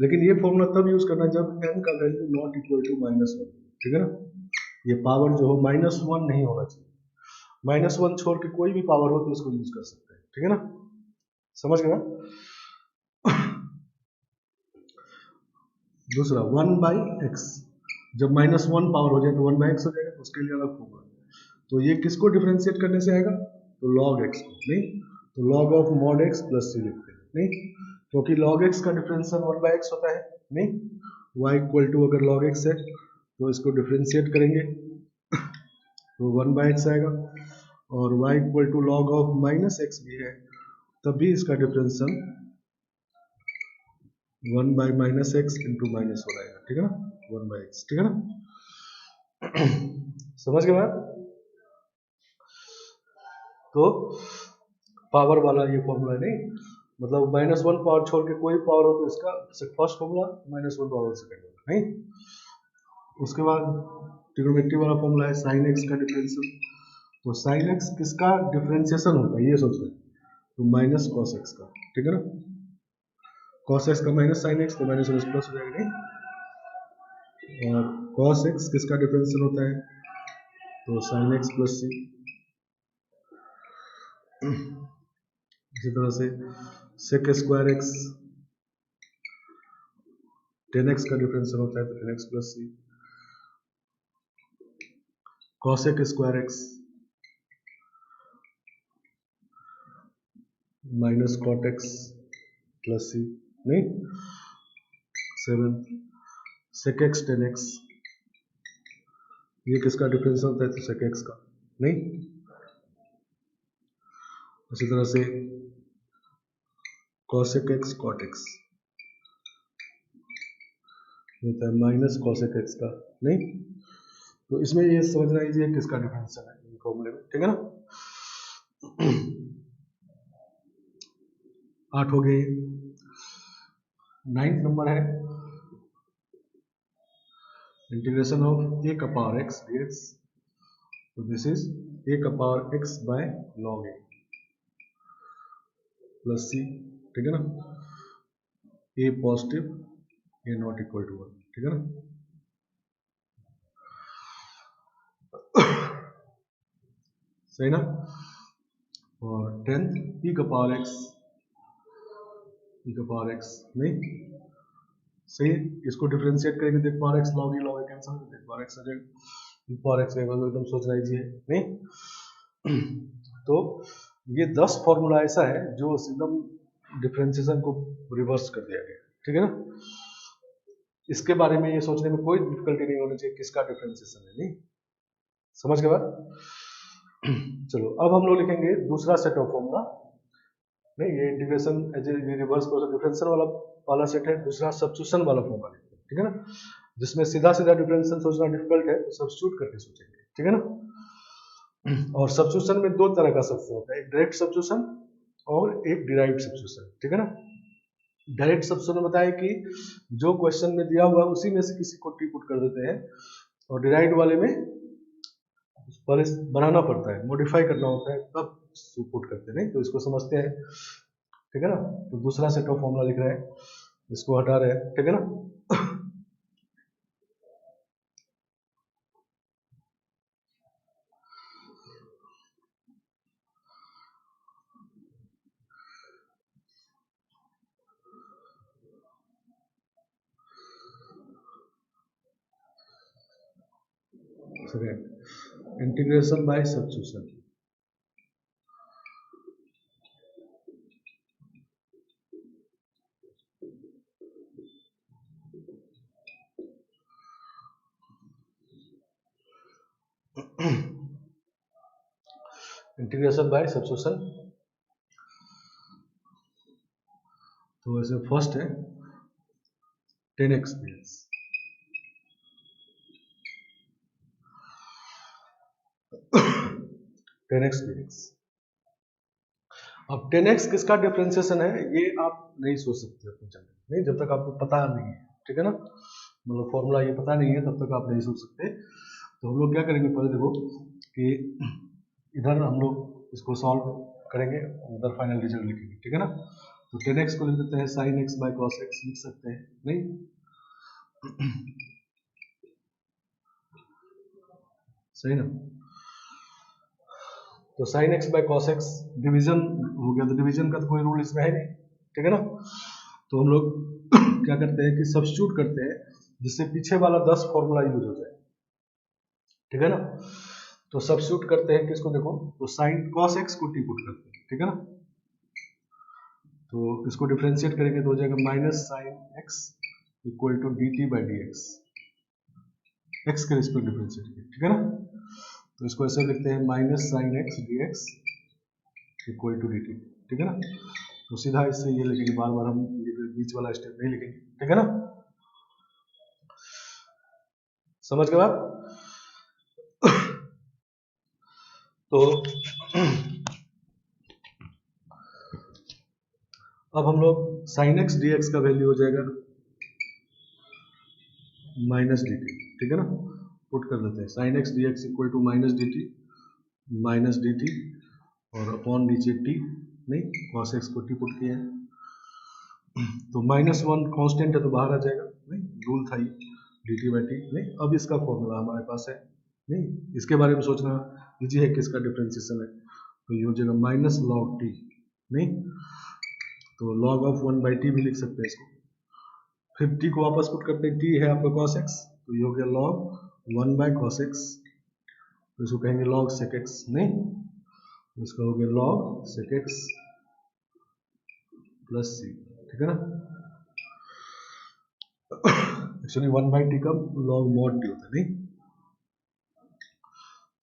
लेकिन ये फॉर्मूला तब यूज करना है जब n का वैल्यू नॉट इक्वल टू -1, ठीक है ना। ये पावर जो हो -1 नहीं होना चाहिए, -1 छोड़ के कोई भी पावर हो तो इसको यूज कर सकते हैं, ठीक है ना, समझ गया। दूसरा 1 बाई एक्स, जब -1 पावर हो जाए तो 1 बाई एक्स हो जाएगा, तो उसके लिए अलग फॉर्मूला। तो ये किसको डिफरेंशिएट करने से आएगा, तो लॉग एक्स को, नहीं, तो log of mod x plus c लिखते हैं, नहीं, क्योंकि लॉग एक्स का डिफरेंशियल 1 बाई एक्स होता है, नहीं। y इक्वल टू अगर लॉग एक्स है तो इसको डिफरेंशिएट करेंगे तो 1 बाई एक्स आएगा, और y equal to log of minus x भी है तब भी इसका differential 1 by minus x into minus हो जाएगा, ठीक है ना, 1 बाई एक्स, ठीक है ना। समझ गए बात। तो पावर वाला ये फॉर्मूला नहीं, मतलब -1 पावर छोड़ के कोई पावर हो तो इसका फर्स्ट फॉर्मूला, -1 पावर सेकंड वाला, नहीं। उसके बाद ट्रिग्नोमेट्री वाला फॉर्मूला है साइन एक्स का डिफरेंशियल, तो साइन एक्स किसका डिफरेंशिएशन होता है ये सोच रहे हैं, तो माइनस कॉस एक्स का, ठीक है ना, कॉस एक्स का माइनस साइन एक्स, तो माइनस प्लस हो जाएगा, नहीं। और कॉस एक्स किसका डिफरेंशियल होता है, तो साइन एक्स प्लस सी। इसी तरह से sec square x, tan x का डिफरेंशियल होता है तो tan x plus c. Cosec square x minus cot x plus c, नहीं। Seven sec x tan x, ये किसका डिफरेंशियल होता है, तो सेक एक्स का, नहीं। इसी तरह से कॉसेक एक्स कॉट एक्स होता है माइनस कॉसेक एक्स का, नहीं। तो इसमें ये समझना है किसका डिफरेंशियल है फॉर्मूले में, ठीक है ना। 8 हो गए। 9th नंबर है इंटीग्रेशन ऑफ ए का पावर एक्स dx, तो दिस इज ए का power x by log a plus c, ठीक है ना, a positive a not equal to 1, ठीक है ना। सही ना। और 10th e का पावर x नहीं सही, इसको डिफरेंशिएट करेंगे तो power x log e cancel कर देंगे, पावर x आ जाएगा, पावर x एकदम सोचना इजी है नहीं। तो ये 10 फॉर्मूला ऐसा है जो एकदम डिफरेंशिएशन को रिवर्स कर दिया गया, ठीक है ना। इसके बारे में ये सोचने में कोई डिफिकल्टी नहीं होनी चाहिए किसका डिफरेंशिएशन है, नहीं समझ के बाद। चलो अब हम लोग लिखेंगे दूसरा सेट ऑफ फॉर्मूला, नहीं ये integration as a reverse differential वाला सेट है, दूसरा सब्स्टिट्यूशन वाला फॉर्मूला लिखते हैं, ठीक है ना, जिसमें सीधा सीधा डिफरेंशियल सोचना डिफिकल्ट है तो सब्स्टिट्यूट करके सोचेंगे, ठीक है ना। और सब्स्टिट्यूशन में दो तरह का सब्स्टिट्यूशन होता है, एक डायरेक्ट सब्स्टिट्यूशन और एक डिराइव्ड सब्स्टिट्यूशन, ठीक है ना। डायरेक्ट सब्स्टिट्यूशन में बताया कि जो क्वेश्चन में दिया हुआ है उसी में से किसी को टी पुट कर देते हैं, और डिराइव्ड वाले में पहले बनाना पड़ता है, मॉडिफाई करना होता है, तब पुट करते हैं, नहीं तो इसको समझते हैं, ठीक है ना। तो दूसरा सेट ऑफ फॉर्मूला लिख रहे हैं, इसको हटा रहे हैं, ठीक है ना। Integration by substitution, integration by substitution. तो ऐसे फर्स्ट है 10x dx, 10x dx। अब 10x किसका डिफरेंशिएशन है ये आप नहीं सोच सकते अपने जल्दी, नहीं जब तक आपको पता नहीं है, ठीक है ना, मतलब फॉर्मूला ये पता नहीं है तब तक आप नहीं सोच सकते। तो हम लोग क्या करेंगे, पहले देखो कि इधर हम लोग इसको सॉल्व करेंगे, उधर फाइनल रिजल्ट लिखेंगे, ठीक है ना। तो 10x को लिख देते हैं sin x bye cos x, लिख सकते हैं नहीं, सही ना। तो sin x bye cos x division हो गया, तो डिवीजन का तो कोई रूल इसमें है नहीं, ठीक है ना। तो हम लोग क्या करते हैं कि सब्स्टिट्यूट करते हैं जिससे पीछे वाला 10 फॉर्मूला यूज हो जाए, ठीक है ना। तो सब्स्टिट्यूट करते हैं किसको, देखो तो sin cos x को टी पुट करते हैं, ठीक है ना। तो इसको डिफरेंशिएट करेंगे तो हो जाएगा minus sin x equal to d t by d x, x के रिस्पेक्ट डिफरेंशिएट किया, ठीक है ना। तो इसको ऐसे लिखते हैं minus sin x dx equal to d t, ठीक है ना। तो सीधा इससे ये लिखेंगे, बार बार हम ये बीच वाला स्टेप नहीं लिखेंगे, ठीक है ना, समझ गए आप। तो अब हम लोग sin x dx का वैल्यू हो जाएगा माइनस डी टी, ठीक है ना, पुट कर देते हैं sin x dx equal to minus d t और अपॉन नीचे टी, नहीं cos x को टी पुट किया है, तो -1 कांस्टेंट है तो बाहर आ जाएगा, नहीं रूल था ये डी टी बाई टी, नहीं। अब इसका फॉर्मूला हमारे पास है, नहीं इसके बारे में सोचना इजी है किसका डिफरेंशिएशन है, तो ये हो जाएगा माइनस लॉग टी, नहीं तो log ऑफ 1 बाई टी भी लिख सकते हैं इसको, फिर टी को वापस पुट करते हैं, टी है आपका cos x, तो ये हो गया log 1 बाई cos x, तो इसको कहेंगे log sec x, नहीं इसका हो गया log sec x plus c, ठीक है ना। एक्चुअली 1 बाई टी का log mod टी होता है, नहीं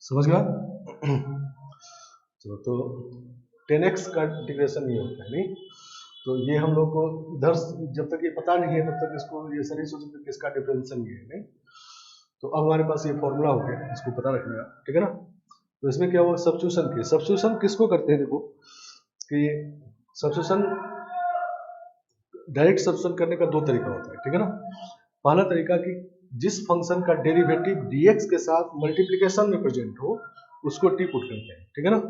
समझ गया। चलो तो 10x का इंटीग्रेशन ये होता है, नहीं तो ये हम लोग को इधर जब तक ये पता नहीं है तब तक इसको ये सही सोच सकते किसका डिफरेंशियल ये है, नहीं। तो अब हमारे पास ये फॉर्मूला हो गया, इसको पता रखना, ठीक है ना। तो इसमें क्या हुआ, सब्स्टिट्यूशन की, सब्स्टिट्यूशन किसको करते हैं, देखो कि सब्स्टिट्यूशन डायरेक्ट सब्स्टिट्यूशन करने का दो तरीका होता है, ठीक है ना। पहला तरीका कि जिस फंक्शन का डेरिवेटिव dx के साथ मल्टीप्लिकेशन में प्रेजेंट हो उसको टी पुट करते हैं, ठीक है ना,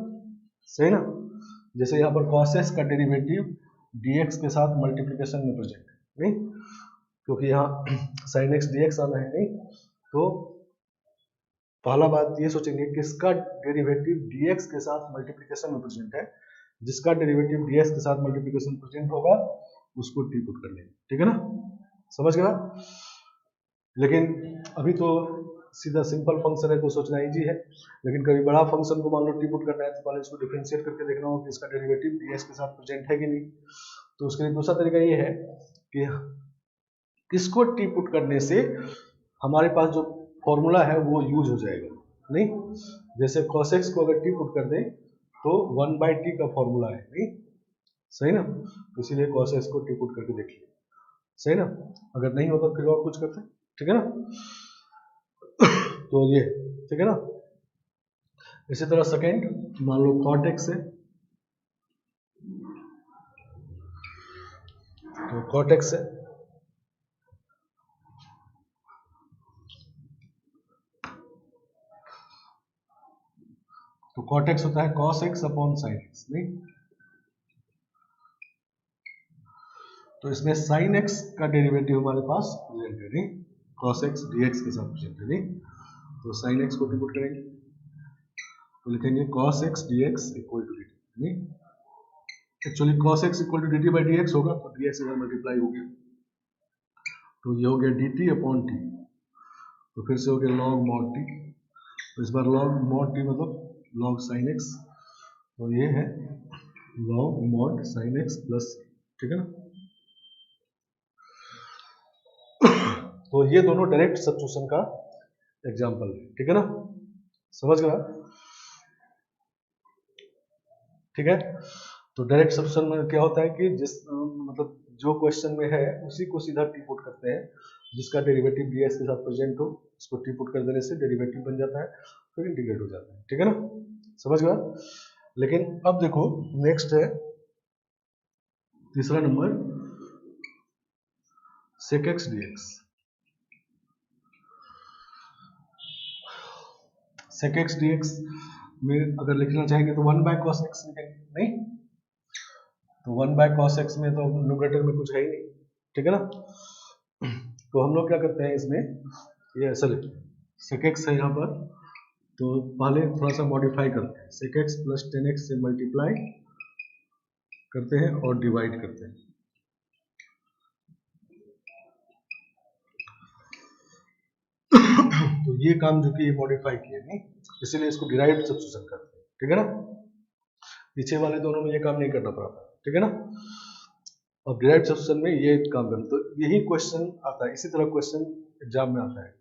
सही ना। जैसे यहाँ पर cos x का डेरिवेटिव dx के साथ मल्टीप्लिकेशन में प्रेजेंट है, नहीं, क्योंकि यहाँ sin x dx आना है, नहीं। तो पहला बात ये सोचेंगे किसका डेरिवेटिव dx के साथ मल्टीप्लिकेशन में प्रेजेंट है, जिसका डेरिवेटिव dx के साथ मल्टीप्लिकेशन प्रेजेंट होगा उसको टी पुट कर लेंगे, ठीक है ना, समझ गया। लेकिन अभी तो सीधा सिंपल फंक्शन है तो सोचना इजी है, लेकिन कभी बड़ा फंक्शन को मान लो टी पुट करना है तो पहले इसको डिफरेंशिएट करके देखना होगा कि इसका डेरिवेटिव dx के साथ प्रेजेंट है कि नहीं। तो उसके लिए दूसरा तरीका ये है कि किसको टी पुट करने से हमारे पास जो फॉर्मूला है वो यूज हो जाएगा, नहीं। जैसे cos x को अगर टी पुट कर दें तो 1/t का फॉर्मूला है, नहीं, सही ना। तो इसीलिए cos x को टी पुट करके देखिए, सही ना। अगर नहीं होता फिर और कुछ करते, ठीक है ना। तो ये ठीक है ना। इसी तरह सेकेंड मान लो cot x है, तो cot x है, तो cot x होता है cos x upon sin x, नहीं। तो इसमें sin x का डेरिवेटिव हमारे पास प्रेजेंट है, नहीं, cos x dx के साथ प्रेजेंट है, नहीं। तो sin x को पुट करेंगे तो लिखेंगे cos x dx equal to dt, नहीं। Actually cos x equal to dt by dx होगा, तो dx इधर मल्टीप्लाई हो गया, तो ये हो गया dt अपॉन t, तो फिर से हो गया log mod t, तो इस बार log mod t मतलब log sin x, तो ये है log mod sin x plus, ठीक है ना। तो ये दोनों डायरेक्ट सब्स्टिट्यूशन का एग्जांपल है, ठीक है ना, समझ गया, ठीक है। तो डायरेक्ट सब्स्टिट्यूशन में क्या होता है कि जिस मतलब जो क्वेश्चन में है उसी को सीधा टी पुट करते हैं, जिसका डेरिवेटिव dx के साथ प्रेजेंट हो उसको टी पुट कर देने से डेरिवेटिव बन जाता है, फिर इंटीग्रेट हो जाता है, ठीक है ना, समझ गया। लेकिन अब देखो नेक्स्ट है तीसरा number sec x dx। sec x dx में अगर लिखना चाहेंगे तो 1/cos x लिखेंगे, नहीं, तो 1/cos x में तो न्यूमरेटर में कुछ है ही नहीं, ठीक है ना। तो हम लोग क्या करते हैं इसमें, ये असल sec x है यहाँ पर, तो पहले थोड़ा सा मॉडिफाई करते हैं, sec x प्लस 10x से मल्टीप्लाई करते हैं और डिवाइड करते हैं, तो ये काम जो कि मॉडिफाई किए, नहीं, इसीलिए इसको डिराइव्ड सब्स्टिट्यूशन करते हैं, ठीक है ना। पीछे वाले दोनों में ये काम नहीं करना पड़ता, ठीक है ना। अब डिराइव्ड सब्स्टिट्यूशन में ये काम करना, तो यही क्वेश्चन आता है, इसी तरह क्वेश्चन एग्जाम में आता है,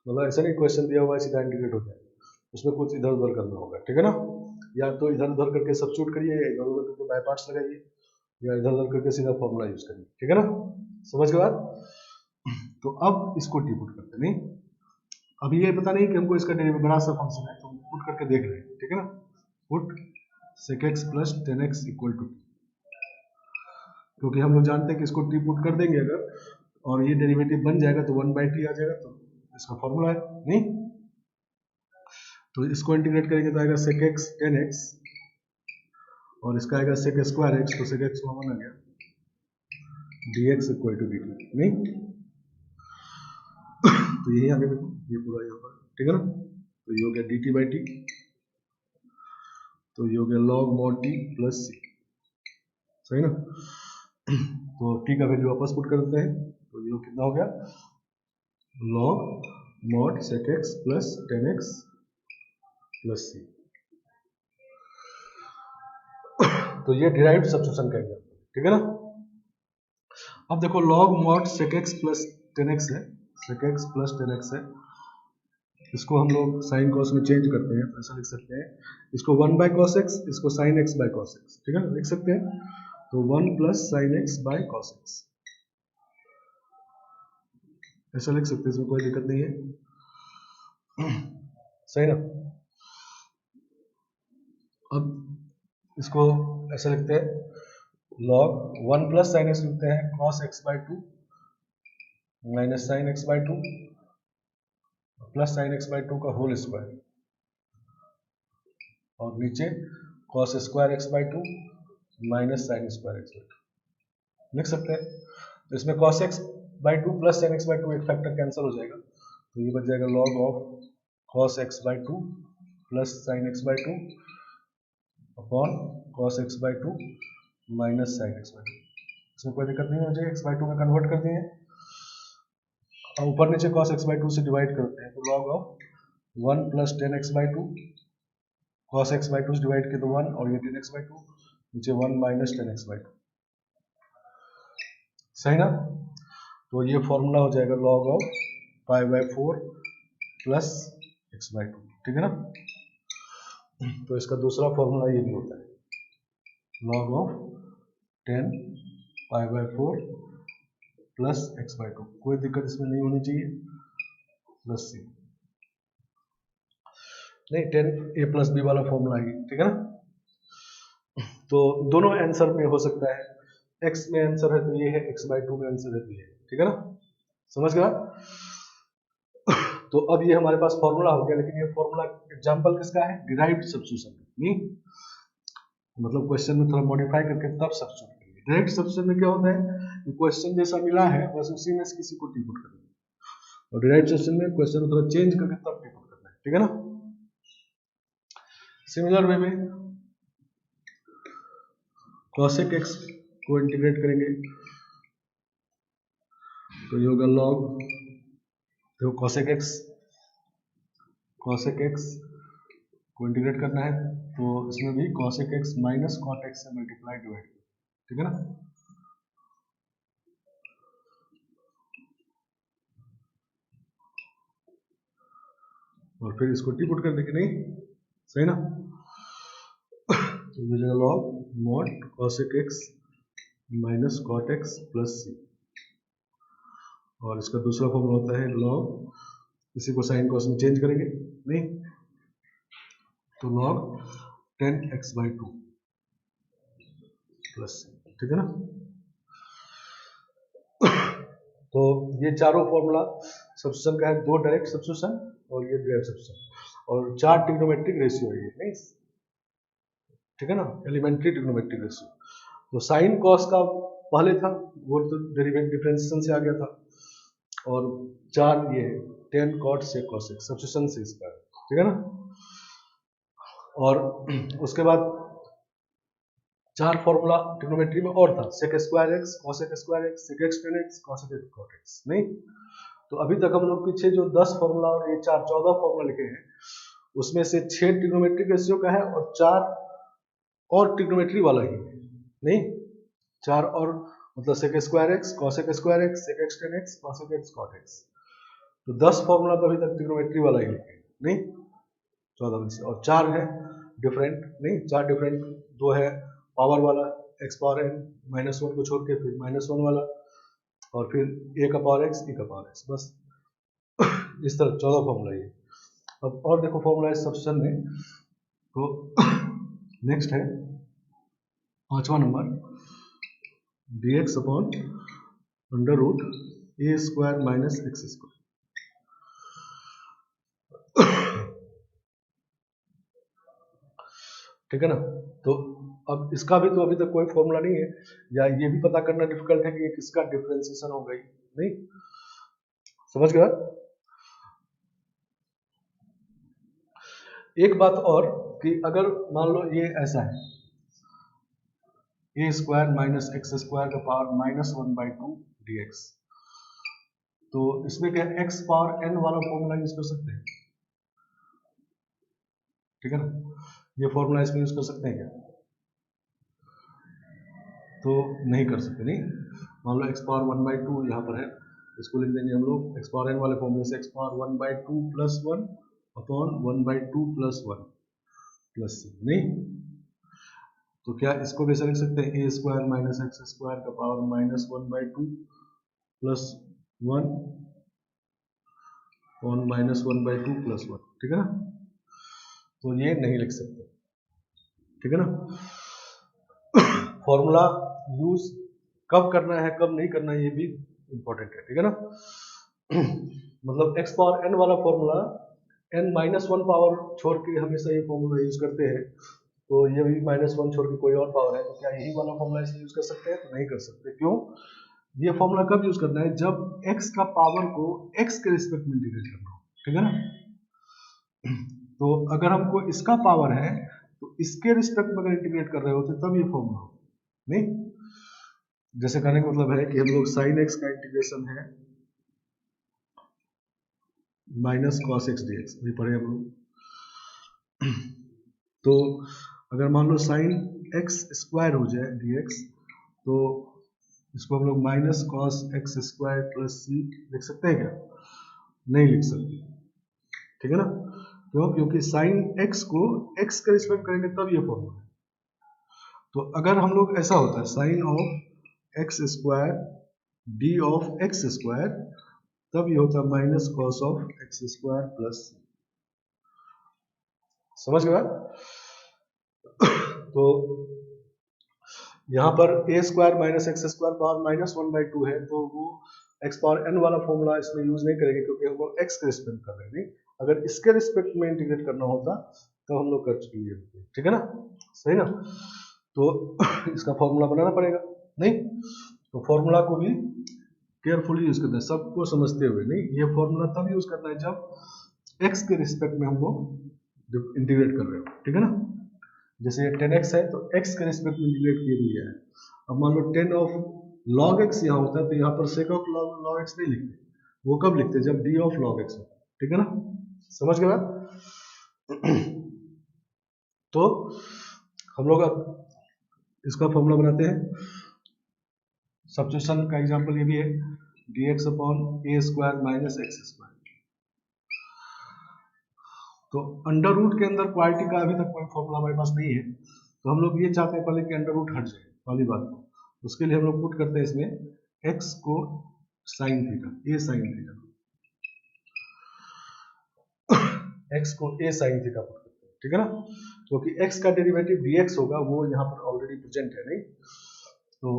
मतलब ऐसा नहीं क्वेश्चन दिया हुआ है सीधा इंटीग्रेट हो जाए, उसमें कुछ इधर उधर करना होगा, ठीक है ना। या तो इधर उधर करके सब्स्टिट्यूट करिए, या इधर उधर करके बाय पार्ट्स लगाइए, या इधर उधर करके सीधा फॉर्मूला यूज करिए, ठीक है ना, समझ के बाद। तो अब इसको टी पुट करते हैं, नहीं, अभी ये पता नहीं कि हमको इसका डेरिवेटिव बड़ा सा फंक्शन है तो हम पुट करके देख रहे हैं, ठीक है ना। Put sec x plus 10x equal to, क्योंकि हम लोग जानते हैं कि इसको टी पुट कर देंगे अगर और ये डेरिवेटिव बन जाएगा तो 1/t आ जाएगा, तो इसका फॉर्मूला है, नहीं। तो इसको इंटीग्रेट करेंगे तो आएगा sec x 10x और इसका आएगा sec स्क्वायर x, तो sec x कॉमन आ गया, dx इक्वल टू dt, नहीं। तो यही आगे देखो ये पूरा यहाँ पर, ठीक है ना। तो ये हो गया dt बाई टी, तो ये हो गया log mod t plus c, सही ना। तो t का वैल्यू वापस पुट कर देते हैं, तो ये कितना हो गया log mod sec x plus 10x plus c। तो ये डिराइव्ड सब्स्टिट्यूशन का एग्जांपल, ठीक है ना। अब देखो log mod sec x plus 10x है, sec x प्लस 10x है, इसको हम लोग साइन कॉस में चेंज करते हैं, ऐसा लिख सकते हैं, इसको 1/cos x, इसको sin x bye cos x, ठीक है ना, लिख सकते हैं। तो 1 plus sin x bye cos x ऐसा लिख सकते हैं, इसमें कोई दिक्कत नहीं है, सही ना। अब इसको ऐसा लिखते हैं लॉग 1 प्लस साइन एक्स लिखते हैं cos x by two minus sine x by two plus sine x by two का होल स्क्वायर और नीचे cos square x by two minus sine square x by two लिख सकते हैं। तो इसमें cos x by two plus sine x by two एक फैक्टर कैंसिल हो जाएगा, तो ये बच जाएगा log of cos x by two plus sine x by two upon cos x by two minus sine x by two. इसमें कोई दिक्कत नहीं हो जाएगी, एक्स बाई टू में कन्वर्ट कर दिए और ऊपर नीचे कॉस एक्स बाई टू से डिवाइड करते हैं, तो log of 1 plus ten x by two cos x by two से डिवाइड किया तो 1 और ये टेन एक्स बाई टू नीचे 1 minus ten x by two, सही ना। तो ये फॉर्मूला हो जाएगा log of 5/4 plus x by two, ठीक है ना। तो इसका दूसरा फॉर्मूला ये भी होता है log of 10 5/4 plus x by two, कोई दिक्कत इसमें नहीं होनी चाहिए, प्लस सी नहीं 10 a प्लस बी वाला फॉर्मूला है, ठीक है ना। तो दोनों आंसर में हो सकता है, x में आंसर है तो ये है, x बाई टू में आंसर है तो ये है, ठीक है ना, समझ गया। तो अब ये हमारे पास फॉर्मूला हो गया, लेकिन ये फॉर्मूला एग्जांपल किसका है, डिराइव्ड सब्स्टिट्यूशन, नहीं मतलब क्वेश्चन में थोड़ा मॉडिफाई करके तब सब्स्टिट्यूट करेंगे। डायरेक्ट सब्स्टिट्यूशन में क्या होता है, क्वेश्चन जैसा मिला है बस उसी में से किसी को टी पुट करेंगे, और डिराइव्ड सब्स्टिट्यूशन में क्वेश्चन को थोड़ा चेंज करके तब टी पुट करना है, ठीक है ना। सिमिलर वे में cosec x को इंटीग्रेट करेंगे तो ये होगा लॉग, देखो cosec x को इंटीग्रेट करना है तो इसमें भी cosec x minus cot x से मल्टीप्लाई डिवाइड, ठीक है ना। और फिर इसको टी पुट कर देंगे, नहीं सही ना। तो ये जाएगा log mod cosec x minus cot x plus c, और इसका दूसरा फॉर्मूला होता है लॉग, इसी को साइन कॉस में चेंज करेंगे, नहीं तो log 10x by two plus c, ठीक है ना। तो ये चारों फॉर्मूला सब्स्टिट्यूशन का है, दो डायरेक्ट सब्स्टिट्यूशन और ये डिराइव्ड सब्स्टिट्यूशन, और चार ट्रिग्नोमेट्रिक रेशियो है ये, नहीं ठीक है ना, एलिमेंट्री ट्रिग्नोमेट्रिक रेशियो। तो साइन कॉस का पहले था वो तो डेरिवेटिव डिफरेंशिएशन से आ गया था, और चार ये 10 cot sec cosec सब्स्टिट्यूशन से इसका, ठीक है ना। और उसके बाद चार फॉर्मूला ट्रिग्नोमेट्री में और था, sec square x cosec square x sec x tan x cosec x cot x, नहीं तो अभी तक हम लोग पीछे जो 10 फॉर्मूला और ये 14 फॉर्मूला लिखे हैं उसमें से 6 ट्रिग्नोमेट्रिक रेशियो का है और 4 और ट्रिग्नोमेट्री वाला ही है, नहीं 4 और मतलब sec square x cosec square x sec x tan x cosec x cot x, तो 10 फॉर्मूला तो अभी तक ट्रिग्नोमेट्री वाला ही लिखे, नहीं 14 में से, और 4 है डिफरेंट, नहीं 4 डिफरेंट, 2 है पावर वाला x पावर n माइनस 1 को छोड़ के फिर माइनस 1 वाला, और फिर a का पावर x e का पावर x, बस इस तरह 14 फॉर्मूला ये। अब और देखो फॉर्मूला इस सब्स्टिट्यूशन में, तो नेक्स्ट है 5वां number dx upon under root a square minus x square, ठीक है ना। तो अब इसका भी तो अभी तक कोई फॉर्मूला नहीं है, या ये भी पता करना डिफिकल्ट है कि ये किसका डिफरेंशिएशन हो गई, नहीं समझ गया। एक बात और कि अगर मान लो ये ऐसा है a square minus x square का पावर माइनस 1/2 dx, तो इसमें क्या x पावर n वाला फॉर्मूला यूज कर सकते हैं, ठीक है ना, ये फॉर्मूला इसमें यूज कर सकते हैं क्या, तो नहीं कर सकते, नहीं मान लो x पावर 1/2 यहाँ पर है, इसको लिख देंगे हम लोग x पावर n वाले फॉर्मूले से, x power 1/2 plus 1 upon 1/2 plus 1 plus c, नहीं तो क्या इसको कैसे लिख सकते हैं, a square minus x square का power minus 1/2 plus 1 upon minus 1/2 plus 1, ठीक है ना, तो ये नहीं लिख सकते, ठीक है ना। फॉर्मूला यूज कब करना है कब नहीं करना है ये भी इंपॉर्टेंट है, ठीक है ना। मतलब x पावर n वाला फॉर्मूला n-1 पावर छोड़ के हमेशा ये फॉर्मूला यूज करते हैं, तो ये भी -1 छोड़ के कोई और पावर है तो क्या यही वाला फॉर्मूला इसमें यूज कर सकते हैं? तो नहीं कर सकते। क्यों? ये फॉर्मूला कब यूज करना है? जब x का पावर को x के रिस्पेक्ट में इंटीग्रेट करना हो, ठीक है ना। तो अगर हमको इसका पावर है तो इसके रिस्पेक्ट में अगर इंटीग्रेट कर रहे होते तब ये फॉर्मूला हो, नहीं। जैसे कहने का मतलब है कि हम लोग sin x का इंटीग्रेशन है -cos x dx, नहीं पढ़े हम लोग। तो अगर मान लो sin x स्क्वायर हो जाए dx, तो इसको हम लोग -cos x square plus c लिख सकते हैं क्या? नहीं लिख सकते, ठीक है ना। क्यों? क्योंकि sin x को x के रिस्पेक्ट करेंगे तब ये फॉर्मूला है। तो अगर हम लोग ऐसा होता है sin of x square d of x square, तब ये होता है -cos of x square plus c। समझ गए बात? तो यहाँ पर a square minus x square power -1/2 है, तो वो x पावर n वाला फॉर्मूला इसमें यूज नहीं करेंगे क्योंकि हम लोग x के रिस्पेक्ट कर रहे हैं। नहीं, अगर इसके रिस्पेक्ट में इंटीग्रेट करना होता तो हम लोग कर चुके होते, ठीक है ना, सही ना। तो इसका फॉर्मूला बनाना पड़ेगा, नहीं। तो फॉर्मूला को भी केयरफुली यूज करना है, सबको समझते हुए। नहीं, ये फॉर्मूला तब यूज करना है जब x के रिस्पेक्ट में हम लोग इंटीग्रेट कर रहे हो, ठीक है ना। जैसे 10x है तो x के रिस्पेक्ट में इंटीग्रेट किया गया है। अब मान लो 10 ऑफ log x यहाँ होता है तो यहाँ पर sec ऑफ log x नहीं लिखते, वो कब लिखते हैं? जब d ऑफ log x होता है, ठीक है ना। समझ गए बात? तो हम लोग अब इसका फॉर्मूला बनाते हैं। सब्स्टिट्यूशन का एग्जांपल ये भी है, dx upon a square minus x square. तो अंडर रूट के अंदर क्वालिटी का अभी तक कोई फॉर्मूला हमारे पास नहीं है, तो हम लोग ये चाहते हैं पहले कि अंडर रूट हट जाए वाली बात को। उसके लिए हम लोग पुट करते हैं इसमें x को sine theta, a sine theta, x को a साइन थीटा पुट करते हैं, ठीक है ना। क्योंकि x का डेरिवेटिव dx होगा, वो यहाँ पर ऑलरेडी प्रेजेंट है, नहीं। तो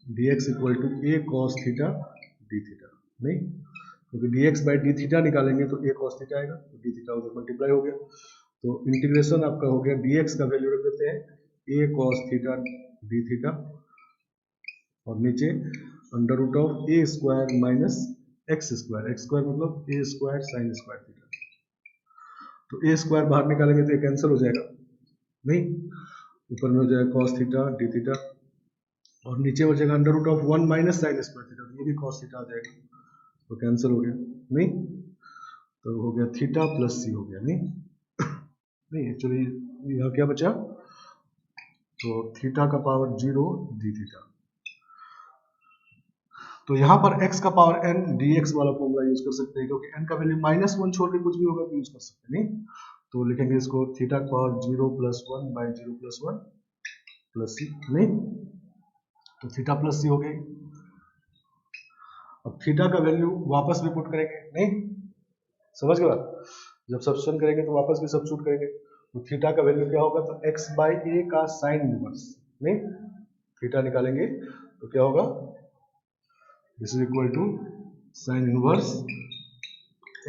dx equal to a cos theta d theta, नहीं, क्योंकि dx बाई डी थीटा निकालेंगे तो a cos थीटा आएगा, तो d थीटा उधर मल्टीप्लाई हो गया। तो इंटीग्रेशन आपका हो गया, dx का वैल्यू रख देते हैं a cos theta d theta, और नीचे under root of a square minus x square, x square मतलब a square sine square theta. तो a स्क्वायर बाहर निकालेंगे तो ये कैंसिल हो जाएगा, नहीं, ऊपर में हो जाएगा cos थीटा d थीटा, और नीचे हो जाएगा under root of 1 minus sine square theta, ये भी cos थीटा आ जाएगा, तो कैंसिल हो गया, नहीं। तो हो गया थीटा प्लस सी हो गया, नहीं, नहीं एक्चुअली यहाँ क्या बचा, तो थीटा का पावर 0 डी थीटा। तो यहाँ पर x का पावर n dx वाला फॉर्मूला यूज कर सकते हैं, क्योंकि n का वैल्यू -1 छोड़ के कुछ भी होगा तो यूज कर सकते हैं, नहीं। तो लिखेंगे इसको थीटा का पावर 0 + 1 बाई 0 + 1 प्लस सी, नहीं। तो थीटा प्लस सी हो गई। अब थीटा का वैल्यू वापस भी पुट करेंगे, नहीं, समझ गए बात? जब सब्स्टिट्यूशन करेंगे तो वापस भी सब्स्टिट्यूट करेंगे, तो थीटा का वैल्यू क्या होगा, तो x बाई ए का साइन इनवर्स, नहीं, थीटा निकालेंगे तो क्या होगा, this is equal to sine inverse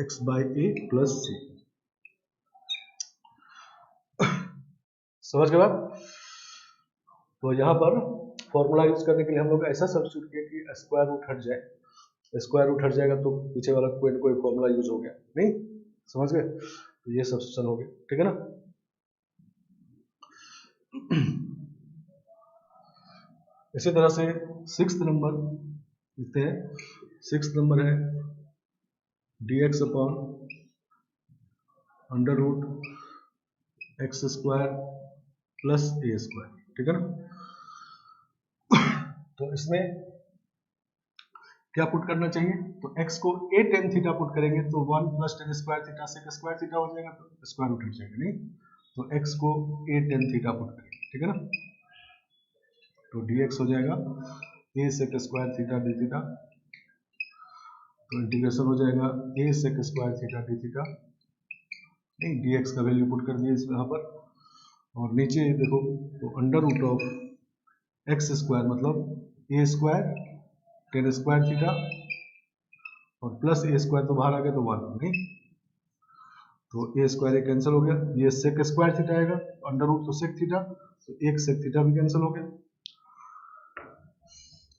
x by a plus c. समझ गए बात? तो यहाँ पर फॉर्मूला यूज करने के लिए हम लोग ऐसा सब्स्टिट्यूट किया कि स्क्वायर रूट हट जाए, स्क्वायर रूट हट जाएगा तो पीछे वाला कोई ना कोई फॉर्मूला यूज हो गया, नहीं, समझ गए। तो ये सब्स्टिट्यूशन हो गया, ठीक है ना। इसी तरह से 6th नंबर लिखते हैं। 6th नंबर है dx upon under root x square plus a square, ठीक है ना। तो इसमें क्या पुट करना चाहिए, तो x को a tan थीटा पुट करेंगे तो 1 + tan square theta sec square theta हो जाएगा, तो स्क्वायर रूट हट जाएगा, नहीं। तो x को a tan थीटा पुट करेंगे, ठीक है ना। तो dx हो जाएगा a sec square theta d theta, तो इंटीग्रेशन हो जाएगा a sec square theta d theta, नहीं, dx का वैल्यू पुट कर दिए यहाँ पर, और नीचे देखो तो under root of x square मतलब a square tan square theta और प्लस ए स्क्वायर तो बाहर आ गया तो 1 नहीं, तो ए स्क्वायर ये कैंसिल हो गया, ये सेक स्क्वायर थीटा आएगा अंडर रूट तो सेक थीटा, तो एक सेक थीटा भी कैंसिल हो गया।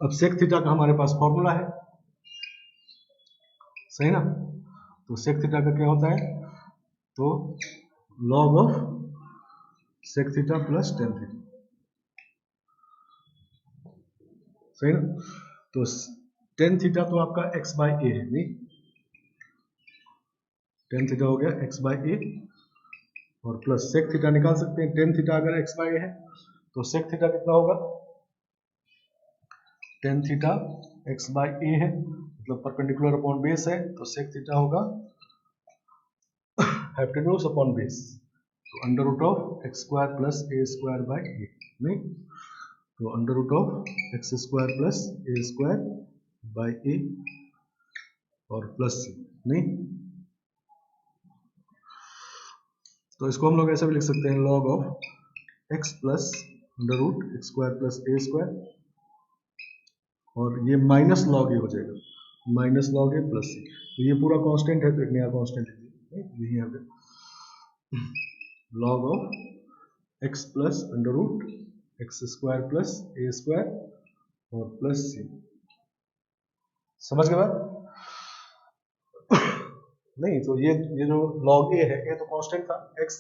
अब सेक थीटा का हमारे पास फॉर्मूला है, सही ना, तो सेक थीटा का क्या होता है, तो log of sec theta plus tan theta, सही ना, तो टेन थीटा तो आपका एक्स बाई ए है नहीं, टेन थीटा हो गया एक्स बाई ए और प्लस सेक थीटा निकाल सकते हैं, टेन थीटा अगर एक्स बाई ए है तो सेक थीटा कितना होगा, tan theta x by a है मतलब परपेंडिकुलर अपॉन बेस है, तो सेक थीटा होगा हाइपोटेन्यूज अपॉन बेस, तो under root of x square plus a square by a नहीं, तो under root of x square plus a square by a और प्लस सी नहीं, तो इसको हम लोग ऐसे भी लिख सकते हैं log of x plus under root x square plus a square और ये माइनस लॉग ए हो जाएगा, minus log a plus c, तो ये पूरा कांस्टेंट है तो एक नया कांस्टेंट है यही यहाँ पे log of x plus under root x square plus a square और प्लस सी, समझ गए बात? नहीं तो ये जो log a है ये तो कांस्टेंट था, x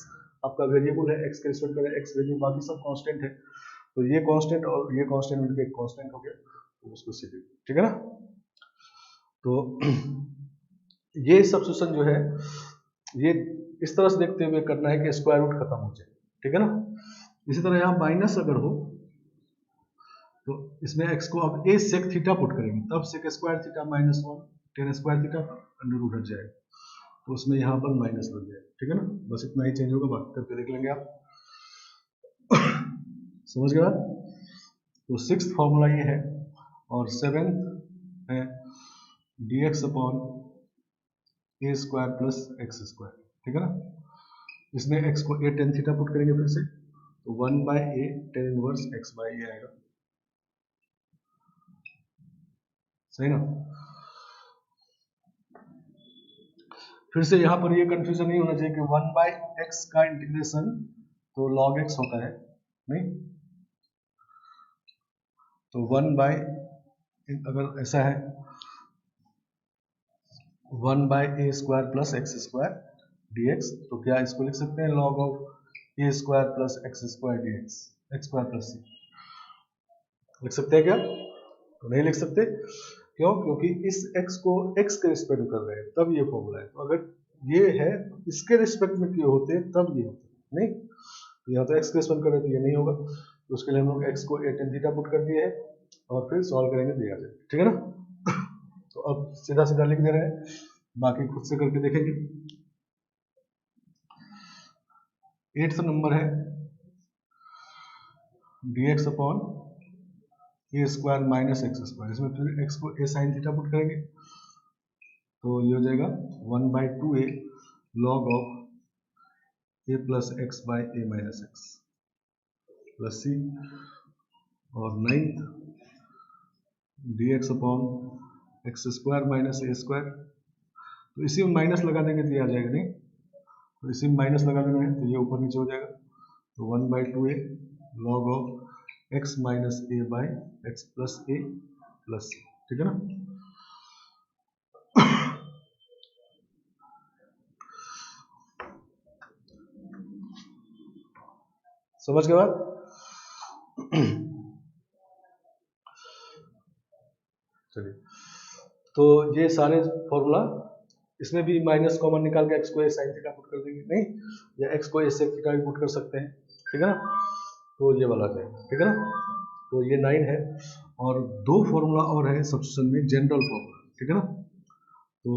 आपका वेरिएबल है, x के रिस्पेक्ट में x वैल्यू बाकी सब कांस्टेंट है, तो ये कांस्टेंट और ये कांस्टेंट मिलकर एक कांस्टेंट हो गया, तो उसको सीधे ठीक है ना, तो ये सब्स्टिट्यूशन जो है ये इस तरह से देखते हुए करना है कि स्क्वायर रूट खत्म हो जाए, ठीक है ना। इसी तरह यहाँ माइनस अगर हो तो इसमें x को अब a सेक थीटा पुट करेंगे तब sec square theta minus 1 tan square theta under root हट जाएगा, तो उसमें यहाँ पर माइनस लग जाएगा, ठीक है ना, बस इतना ही चेंज होगा, बाकी करके देख लेंगे आप समझ गए। तो सिक्स्थ फॉर्मूला ये है और सेवेंथ है डी एक्स अपॉन ए स्क्वायर प्लस एक्स स्क्वायर, ठीक है ना, इसमें x को a टेन थीटा पुट करेंगे फिर से, तो 1 by a tan inverse x by a आएगा, सही ना। फिर से यहाँ पर ये कंफ्यूजन नहीं होना चाहिए कि 1 बाई एक्स का इंटीग्रेशन तो log x होता है नहीं, तो 1 बाई अगर ऐसा है 1 by a square plus x square d x, तो क्या इसको लिख सकते हैं log of a square plus x square d x, x square plus c लिख सकते हैं क्या, तो नहीं लिख सकते, क्यों, क्योंकि इस x को x के रिस्पेक्ट में कर रहे हैं तब ये फॉर्मूला है, तो अगर ये है तो इसके रिस्पेक्ट में क्यों होते तब ये होते नहीं, तो यहाँ तो x के रिस्पेक्ट कर रहे तो ये नहीं होगा, तो उसके लिए हम लोग x को a tan थीटा पुट कर दिए है और फिर सॉल्व करेंगे तो ये आ जाए, ठीक है ना। तो अब सीधा सीधा लिख दे रहे हैं, बाकी खुद से करके देखेंगे। 8th नंबर है dx अपॉन ए स्क्वायर माइनस एक्स स्क्वायर, इसमें फिर x को a साइन थीटा पुट करेंगे तो ये हो जाएगा 1 by 2a log of a plus x by a minus x plus c, और 9th d x upon x square minus a square, तो इसी में माइनस लगा देंगे तो ये आ जाएगा नहीं, तो इसी में माइनस लगा देना है तो ये ऊपर नीचे हो जाएगा, तो 1 by 2a log of x minus a by x plus a plus c, ठीक है ना। समझ के बाद चलिए, तो ये सारे फॉर्मूला, इसमें भी माइनस कॉमन निकाल के एक्स को ए साइन थीटा पुट कर देंगे नहीं, या एक्स को ए सेक थीटा भी पुट कर सकते हैं, ठीक है ना, तो ये वाला जाएगा, ठीक है ना। तो ये 9 है और दो फॉर्मूला और है सब्स्टिट्यूशन में जनरल फॉर्मूला, ठीक है ना, तो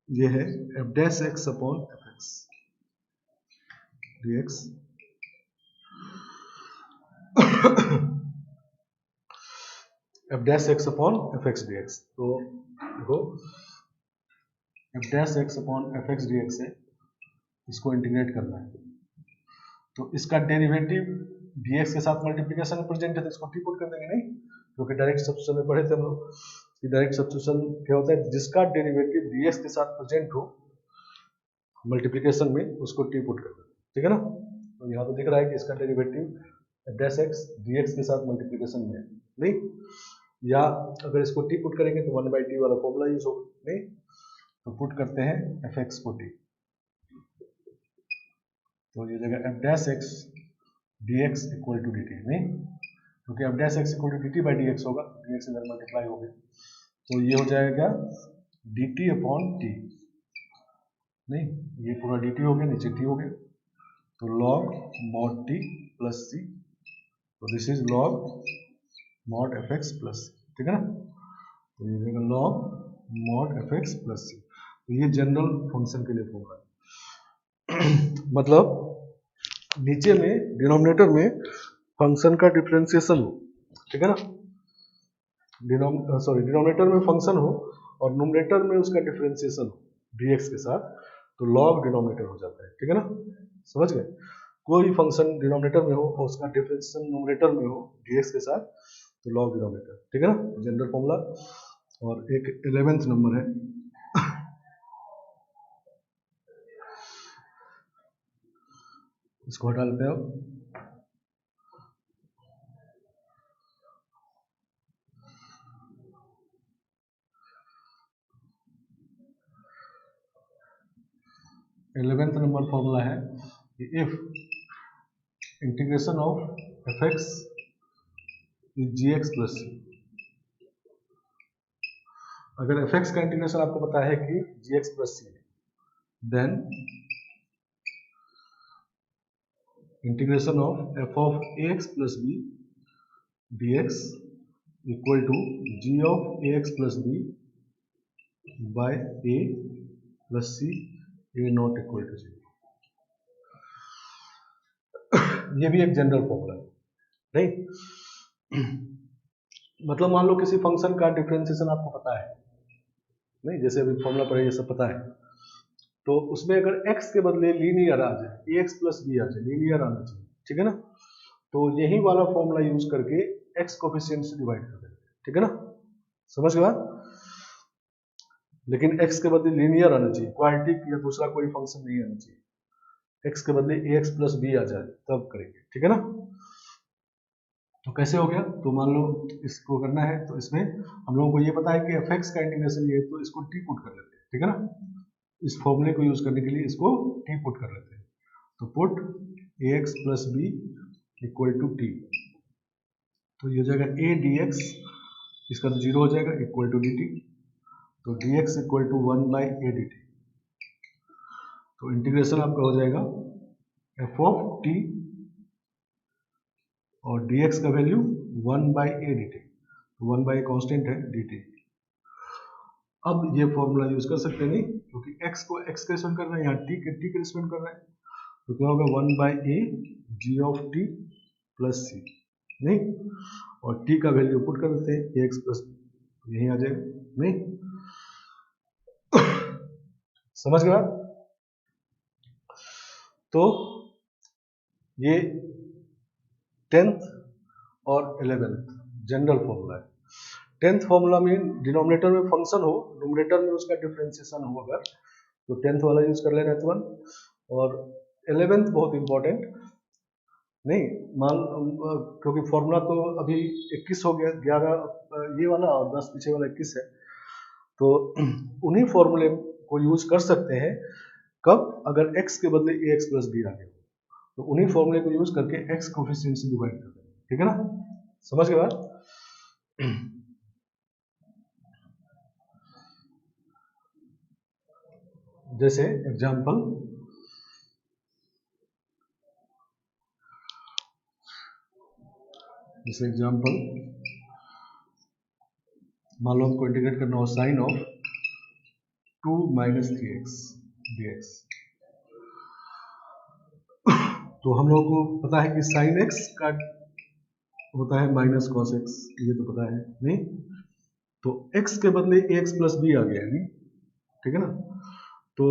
ये है F dash x upon F x d x F dash x upon F x d x, तो देखो F dash x upon F x d x है, इसको इंटीग्रेट करना है, तो इसका डेरिवेटिव dx के साथ मल्टीप्लिकेशन में प्रेजेंट है तो इसको टी पुट कर देंगे, नहीं क्योंकि डायरेक्ट सब्स्टिट्यूशन में पढ़े थे हम लोग कि डायरेक्ट सब्स्टिट्यूशन क्या होता है, जिसका डेरिवेटिव dx के साथ प्रेजेंट हो मल्टीप्लिकेशन में उसको टी पुट कर देते, ठीक है ना। तो यहाँ तो दिख रहा है कि इसका डेरिवेटिव डैश एक्स dx के साथ मल्टीप्लिकेशन में है, नहीं, या अगर इसको टी पुट करेंगे तो 1/t वाला फॉर्मूला यूज होगा, नहीं, तो पुट करते हैं fx को t, तो ये जगह f dash x dx equal to dt, नहीं, क्योंकि f dash x equal to dt by dx होगा, dx इधर मल्टीप्लाई हो गया, तो ये हो जाएगा dt अपॉन t, नहीं, ये पूरा dt हो गया, नीचे t हो गया, तो log mod t plus c, तो this is log mod fx plus c, ठीक है ना, तो ये देगा log mod fx plus c, तो ये जनरल फंक्शन के लिए फॉर्मूला है। मतलब नीचे में डिनोमिनेटर में फंक्शन का डिफरेंशिएशन हो, ठीक है ना, डिनोमिनेटर में फंक्शन हो और न्यूमरेटर में उसका डिफरेंशिएशन हो dx के साथ, तो log डिनोमिनेटर हो जाता है, ठीक है ना, समझ गए। कोई फंक्शन डिनोमिनेटर में हो और उसका डिफरेंशिएशन न्यूमरेटर में हो dx के साथ, तो log डिनोमिनेटर, ठीक है ना, जनरल फॉर्मूला। और एक 11th नंबर है, इसको हटा लेते हैं अब। इलेवेंथ नंबर फॉर्मूला है कि if integration of fx is gx plus c, अगर fx का इंटीग्रेशन आपको पता है कि gx plus c, then integration of f of ax plus b dx equal to g of ax plus b by a plus c a not equal to 0। ये भी एक जनरल फॉर्मूला है, नहीं, मतलब मान लो किसी फंक्शन का डिफरेंशिएशन आपको पता है, नहीं, जैसे अभी फॉर्मूला पढ़े ये सब पता है, तो उसमें अगर x के बदले लीनियर आ जाए, ax प्लस b आ जाए, लीनियर आना चाहिए, ठीक है ना, तो यही वाला फॉर्मूला यूज करके x कोफिशिएंट से डिवाइड कर देंगे, ठीक है ना, समझ गए बात। लेकिन x के बदले लीनियर आना चाहिए, क्वाड्रेटिक या दूसरा कोई फंक्शन नहीं आना चाहिए, x के बदले ax प्लस b आ जाए तब करेंगे, ठीक है ना। तो कैसे हो गया, तो मान लो इसको करना है, तो इसमें हम लोगों को ये पता है कि fx का इंटीग्रेशन ये है, तो इसको t पुट कर लेते हैं, ठीक है ना, इस फॉर्मूले को यूज करने के लिए इसको t पुट कर लेते हैं, तो put ax plus b equal to t, तो ये हो जाएगा a dx, इसका तो 0 हो जाएगा, इक्वल टू dt, तो dx equal to 1 by a dt, तो इंटीग्रेशन आपका हो जाएगा f ऑफ t और dx का वैल्यू 1 बाई a dt, तो 1 बाई कांस्टेंट है dt। अब ये फॉर्मूला यूज कर सकते हैं, नहीं, क्योंकि x को x के रिस्पेक्ट कर रहे हैं, यहाँ t के रिस्पेक्ट कर रहे हैं, तो क्या होगा 1 by a g of t plus c, नहीं, और t का वैल्यू पुट कर देते हैं ax प्लस यही आ जाएगा, नहीं, समझ गए आप। तो ये 10th और 11th जनरल फॉर्मूला है। 10th फॉर्मूला में डिनोमिनेटर में फंक्शन हो, न्यूमरेटर में उसका डिफरेंशिएशन हो अगर, तो 10th वाला यूज कर लेना है, और 11th बहुत इंपॉर्टेंट, नहीं, मान क्योंकि फॉर्मूला तो अभी 21 हो गया, 11 ये वाला और 10 पीछे वाला 21 है, तो उन्हीं फॉर्मूले को यूज कर सकते हैं कब, अगर x के बदले ax प्लस b आ गया, तो उन्हीं फॉर्मूले को यूज करके x कोफिशिएंट से डिवाइड कर देंगे, ठीक है ना, समझ गए बात। जैसे एग्जांपल, मान लो हमको इंटीग्रेट करना हो sign of 2 minus 3x dx, तो हम लोगों को पता है कि साइन x का होता है माइनस कॉस x, ये तो पता है, नहीं, तो x के बदले ax प्लस b आ गया है, नहीं, ठीक है ना, तो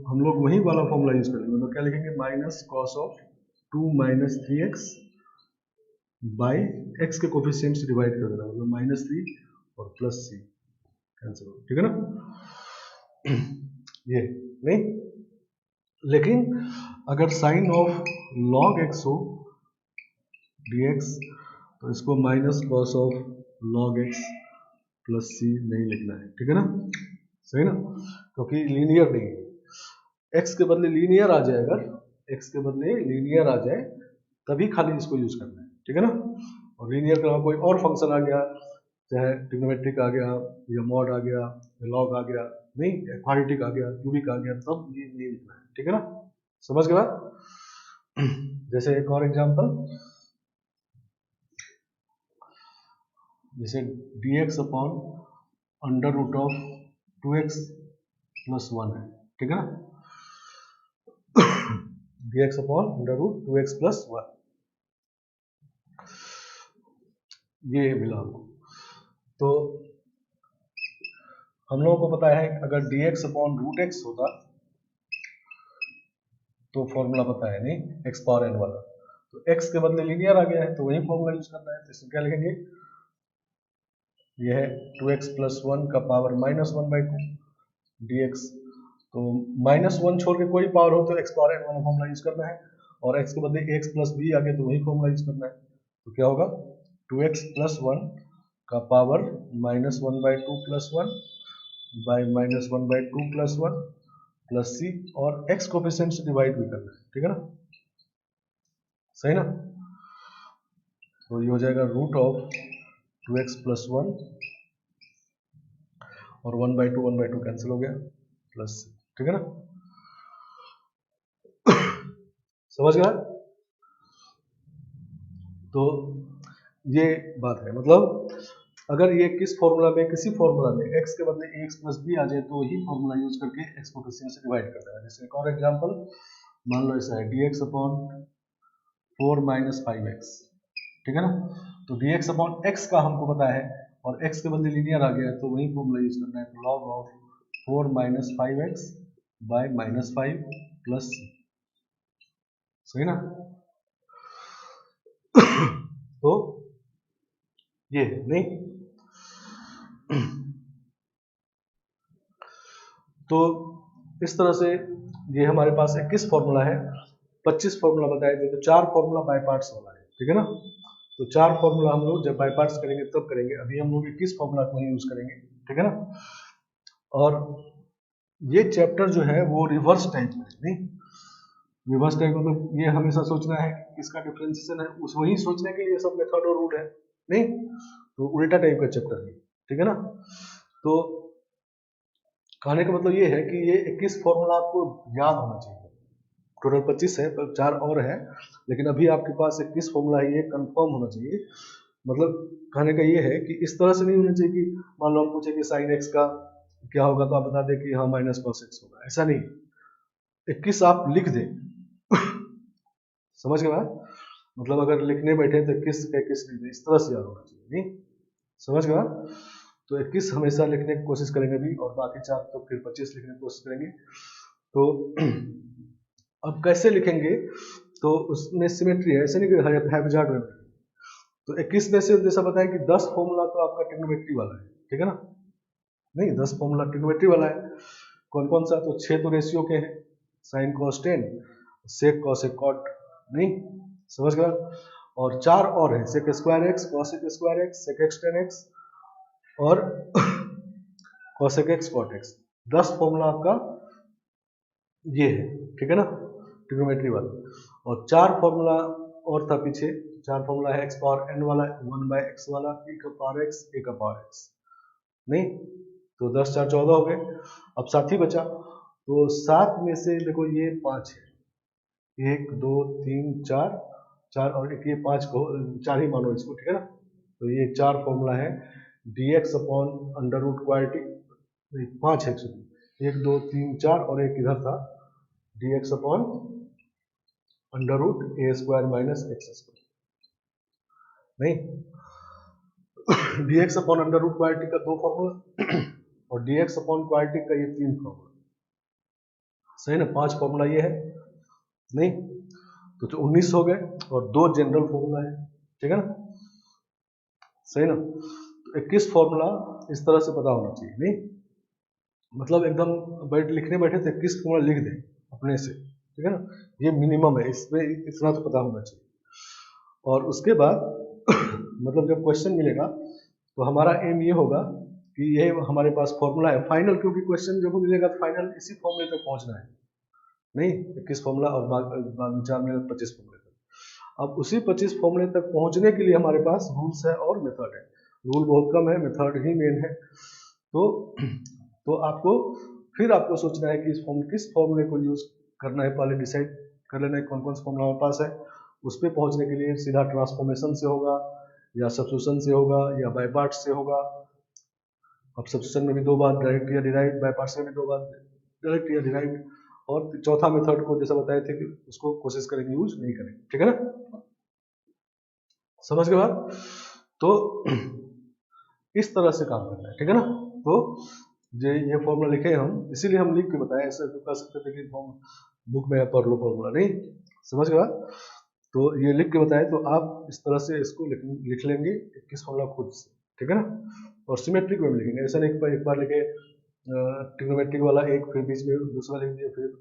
हम लोग वही वाला फॉर्मूला यूज करेंगे, मतलब क्या लिखेंगे, minus cos of 2 minus 3x by x के कोफिशिएंट से डिवाइड कर देना, मतलब -3 और +c कैंसिल हो, ठीक है ना। ये नहीं, लेकिन अगर साइन ऑफ log x हो dx तो इसको minus cos of log x plus c नहीं लिखना है, ठीक है ना, सही ना, क्योंकि लीनियर नहीं है। x के बदले लीनियर आ जाए, अगर x के बदले लीनियर आ जाए तभी खाली इसको यूज करना है, ठीक है ना। और लीनियर के अलावा कोई और फंक्शन आ गया, चाहे ट्रिग्नोमेट्रिक आ गया या मॉड आ गया या लॉग आ गया, नहीं क्वाड्रेटिक आ गया, क्यूबिक आ गया, तब ये नहीं लिखना है, ठीक है ना, समझ गए बात। जैसे एक और एग्जांपल, जैसे dx upon under root of 2x plus 1 है, ठीक है ना, dx upon under root 2x plus 1, ये मिला हमको। तो हम लोगों को पता है अगर dx अपॉन रूट x होता तो फॉर्मूला पता है, नहीं x पावर n वाला, तो x के बदले लीनियर आ गया है तो वही फॉर्मूला यूज करना है। तो इसमें क्या लिखेंगे, यह है 2x प्लस 1 का पावर -1/2 dx, तो -1 छोड़ के कोई पावर हो तो x पावर n वाला फॉर्मूला यूज करना है, और x के बदले ax प्लस b आ गया तो वही फॉर्मूला यूज करना है। तो क्या होगा, 2x प्लस 1 का power -1/2 plus 1 by -1/2 plus 1 plus c, और x कोफिशिएंट से डिवाइड भी करना है, ठीक है ना, सही ना। तो ये हो जाएगा रूट ऑफ 2x प्लस 1 और 1/2 कैंसिल हो गया प्लस c, ठीक है ना, समझ गया। तो ये बात है, मतलब अगर ये किस फॉर्मूला में, किसी फॉर्मूला में x के बदले ax प्लस b आ जाए तो वही फॉर्मूला यूज करके x कोफिशिएंट से डिवाइड करना है। जैसे एक और एग्जांपल मान लो ऐसा है, dx अपॉन 4 माइनस 5x, ठीक है ना, तो dx अपॉन x का हमको पता है और x के बदले लीनियर आ गया है तो वही फॉर्मूला यूज करना है, तो log of 4 minus 5x by -5 plus, सही ना। तो ये नहीं, तो इस तरह से ये हमारे पास 21 फॉर्मूला है, 25 फॉर्मूला बताए थे, तो 4 फॉर्मूला बाय पार्ट्स वाला है, ठीक है ना। तो 4 फॉर्मूला हम लोग जब बाय पार्ट्स करेंगे तब करेंगे, अभी हम लोग 21 फॉर्मूला को यूज करेंगे, ठीक है ना। और ये चैप्टर जो है वो रिवर्स टाइप में है, नहीं रिवर्स टाइप मतलब ये हमेशा सोचना है किसका डिफरेंशिएशन है, उस वही सोचने के लिए सब मेथड और रूल है, नहीं तो उल्टा टाइप का चैप्टर है, ठीक है ना। तो कहने का मतलब ये है कि ये 21 फॉर्मूला आपको याद होना चाहिए, टोटल 25 है पर 4 और है, लेकिन अभी आपके पास 21 फॉर्मूला है, ये कंफर्म होना चाहिए। मतलब कहने का ये है कि इस तरह से नहीं होना चाहिए कि मान लो हम पूछे कि साइन एक्स का क्या होगा तो आप बता दें कि हाँ माइनस कॉस एक्स होगा, ऐसा नहीं, 21 आप लिख दें। समझ गए बात, मतलब अगर लिखने बैठे तो 21 का 21 लिख दें, इस तरह से याद होना चाहिए, नहीं समझ गए। तो 21 हमेशा लिखने की कोशिश करेंगे भी, और बाकी 4 तो फिर 25 लिखने की कोशिश करेंगे। तो अब कैसे लिखेंगे, तो उसमें सिमेट्री है, ऐसे नहीं कि हैविजार्ड में। तो 21 में से जैसा बताया कि 10 फॉर्मूला तो आपका ट्रिग्नोमेट्री वाला है, ठीक है ना, नहीं 10 फॉर्मूला ट्रिग्नोमेट्री वाला है। कौन कौन सा, तो 6 तो रेशियो के हैं, sine cos tan, sec cosec cot, नहीं समझ गया, और 4 और है, sec square x, cosec square x, sec x tan x और cosec x cot x. 10 formula आपका ये है, ठीक है ना, ट्रिग्नोमेट्री वाला। और 4 फॉर्मूला और था पीछे, 4 फॉर्मूला है एक्स पावर एन वाला, 1/x वाला, e का पावर x, a का पावर x, नहीं तो 10 4 14 हो गए। अब साथ ही बचा, तो 7 में से देखो ये 5 है, 1 2 3 4 4 और एक ये 5 को 4 ही मानो इसको, ठीक है ना। तो ये 4 फॉर्मूला है, dx upon under root quadratic, 5 है एक्चुअली, 1 2 3 4 और एक इधर था dx upon under root a square minus x square, नहीं dx upon under root quadratic का 2 फॉर्मूला और dx अपॉन क्वाड्रेटिक का ये 3 फॉर्मूला, सही ना, 5 फॉर्मूला ये है, नहीं तो 19 हो गए और 2 जनरल फॉर्मूला है, ठीक है ना, सही ना। तो 21 फॉर्मूला इस तरह से पता होना चाहिए, नहीं मतलब एकदम लिखने बैठे तो 21 फॉर्मूला लिख दें अपने से, ठीक है ना, ये मिनिमम है, इसमें इतना तो पता होना चाहिए। और उसके बाद मतलब जब क्वेश्चन मिलेगा तो हमारा एम ये होगा कि ये हमारे पास फॉर्मूला है फाइनल, क्योंकि क्वेश्चन जब मिलेगा तो फाइनल इसी फॉर्मूले तक पहुंचना है, नहीं 21 फॉर्मूला और बाद में 4 में 25 फॉर्मूले तक। अब उसी 25 फॉर्मूले तक पहुंचने के लिए हमारे पास रूल्स है और मेथड है। रूल बहुत कम है, मेथड ही मेन है। तो आपको सोचना है कि किस फॉर्मूले को यूज करना है, पहले डिसाइड कर लेना है कौन कौन सा फॉर्मूला हमारे पास है। उस पर पहुंचने के लिए सीधा ट्रांसफॉर्मेशन से होगा या सब्स्टिट्यूशन से होगा या बाय पार्ट से होगा। अब सब्स्टिट्यूशन में भी 2 बार डायरेक्ट या डिराइव, बाय पार्ट में भी 2 बार डायरेक्ट या डिराइव, और चौथा मेथड को जैसा बताए थे कि उसको कोशिश करेंगे यूज नहीं करेंगे, ठीक है ना, समझ गए बात। तो इस तरह से काम करना है, ठीक है ना। तो ये फॉर्मूला लिखे हम, इसीलिए हम लिख के बताए, ऐसे तो कर सकते थे कि बुक में पढ़ लो फॉर्मूला, नहीं समझ गए बात। तो ये लिख के बताए तो आप इस तरह से इसको लिख लेंगे 21 फॉर्मूला खुद से, ठीक है ना। और सिमेट्रिक में लिखेंगे, ऐसा नहीं एक बार लिखे ट्रिग्नोमेट्रिक वाला एक, फिर बीच में दूसरा लिख दिया, फिर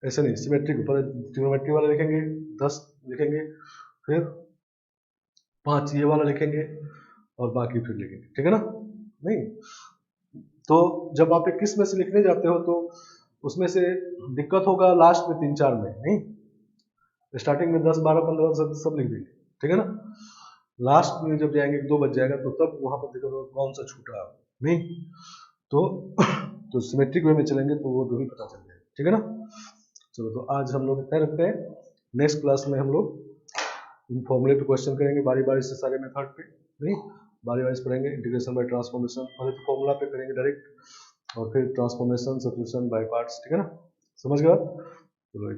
ऐसे नहीं, सिमेट्रिक ऊपर ट्रिग्नोमेट्रिक वाला लिखेंगे 10 लिखेंगे, फिर 5 ये वाला लिखेंगे और बाकी फिर लिखेंगे, ठीक है ना। नहीं तो जब आप 21 में से लिखने जाते हो तो उसमें से दिक्कत होगा लास्ट में 3-4 में, नहीं स्टार्टिंग में 10, 12, 15 सब लिख देंगे, ठीक है ना। लास्ट में जब जाएंगे 2 बज जाएगा तो तब वहां पर दिक्कत होगा कौन सा छूट रहा है, नहीं तो सिमेट्रिक वे में चलेंगे तो वो 2 ही पता चल जाएगा, ठीक है ना। चलो तो आज हम लोग इतना रखते हैं, नेक्स्ट क्लास में हम लोग इन फॉर्मूले पे क्वेश्चन करेंगे बारी बारी से, सारे मेथड पे, नहीं बारी बारी से पढ़ेंगे। इंटीग्रेशन बाय ट्रांसफॉर्मेशन पहले तो फॉर्मूला पे करेंगे डायरेक्ट, और फिर ट्रांसफॉर्मेशन, सब्स्टिट्यूशन, बाय पार्ट्स, ठीक है ना, समझ गए आप। चलो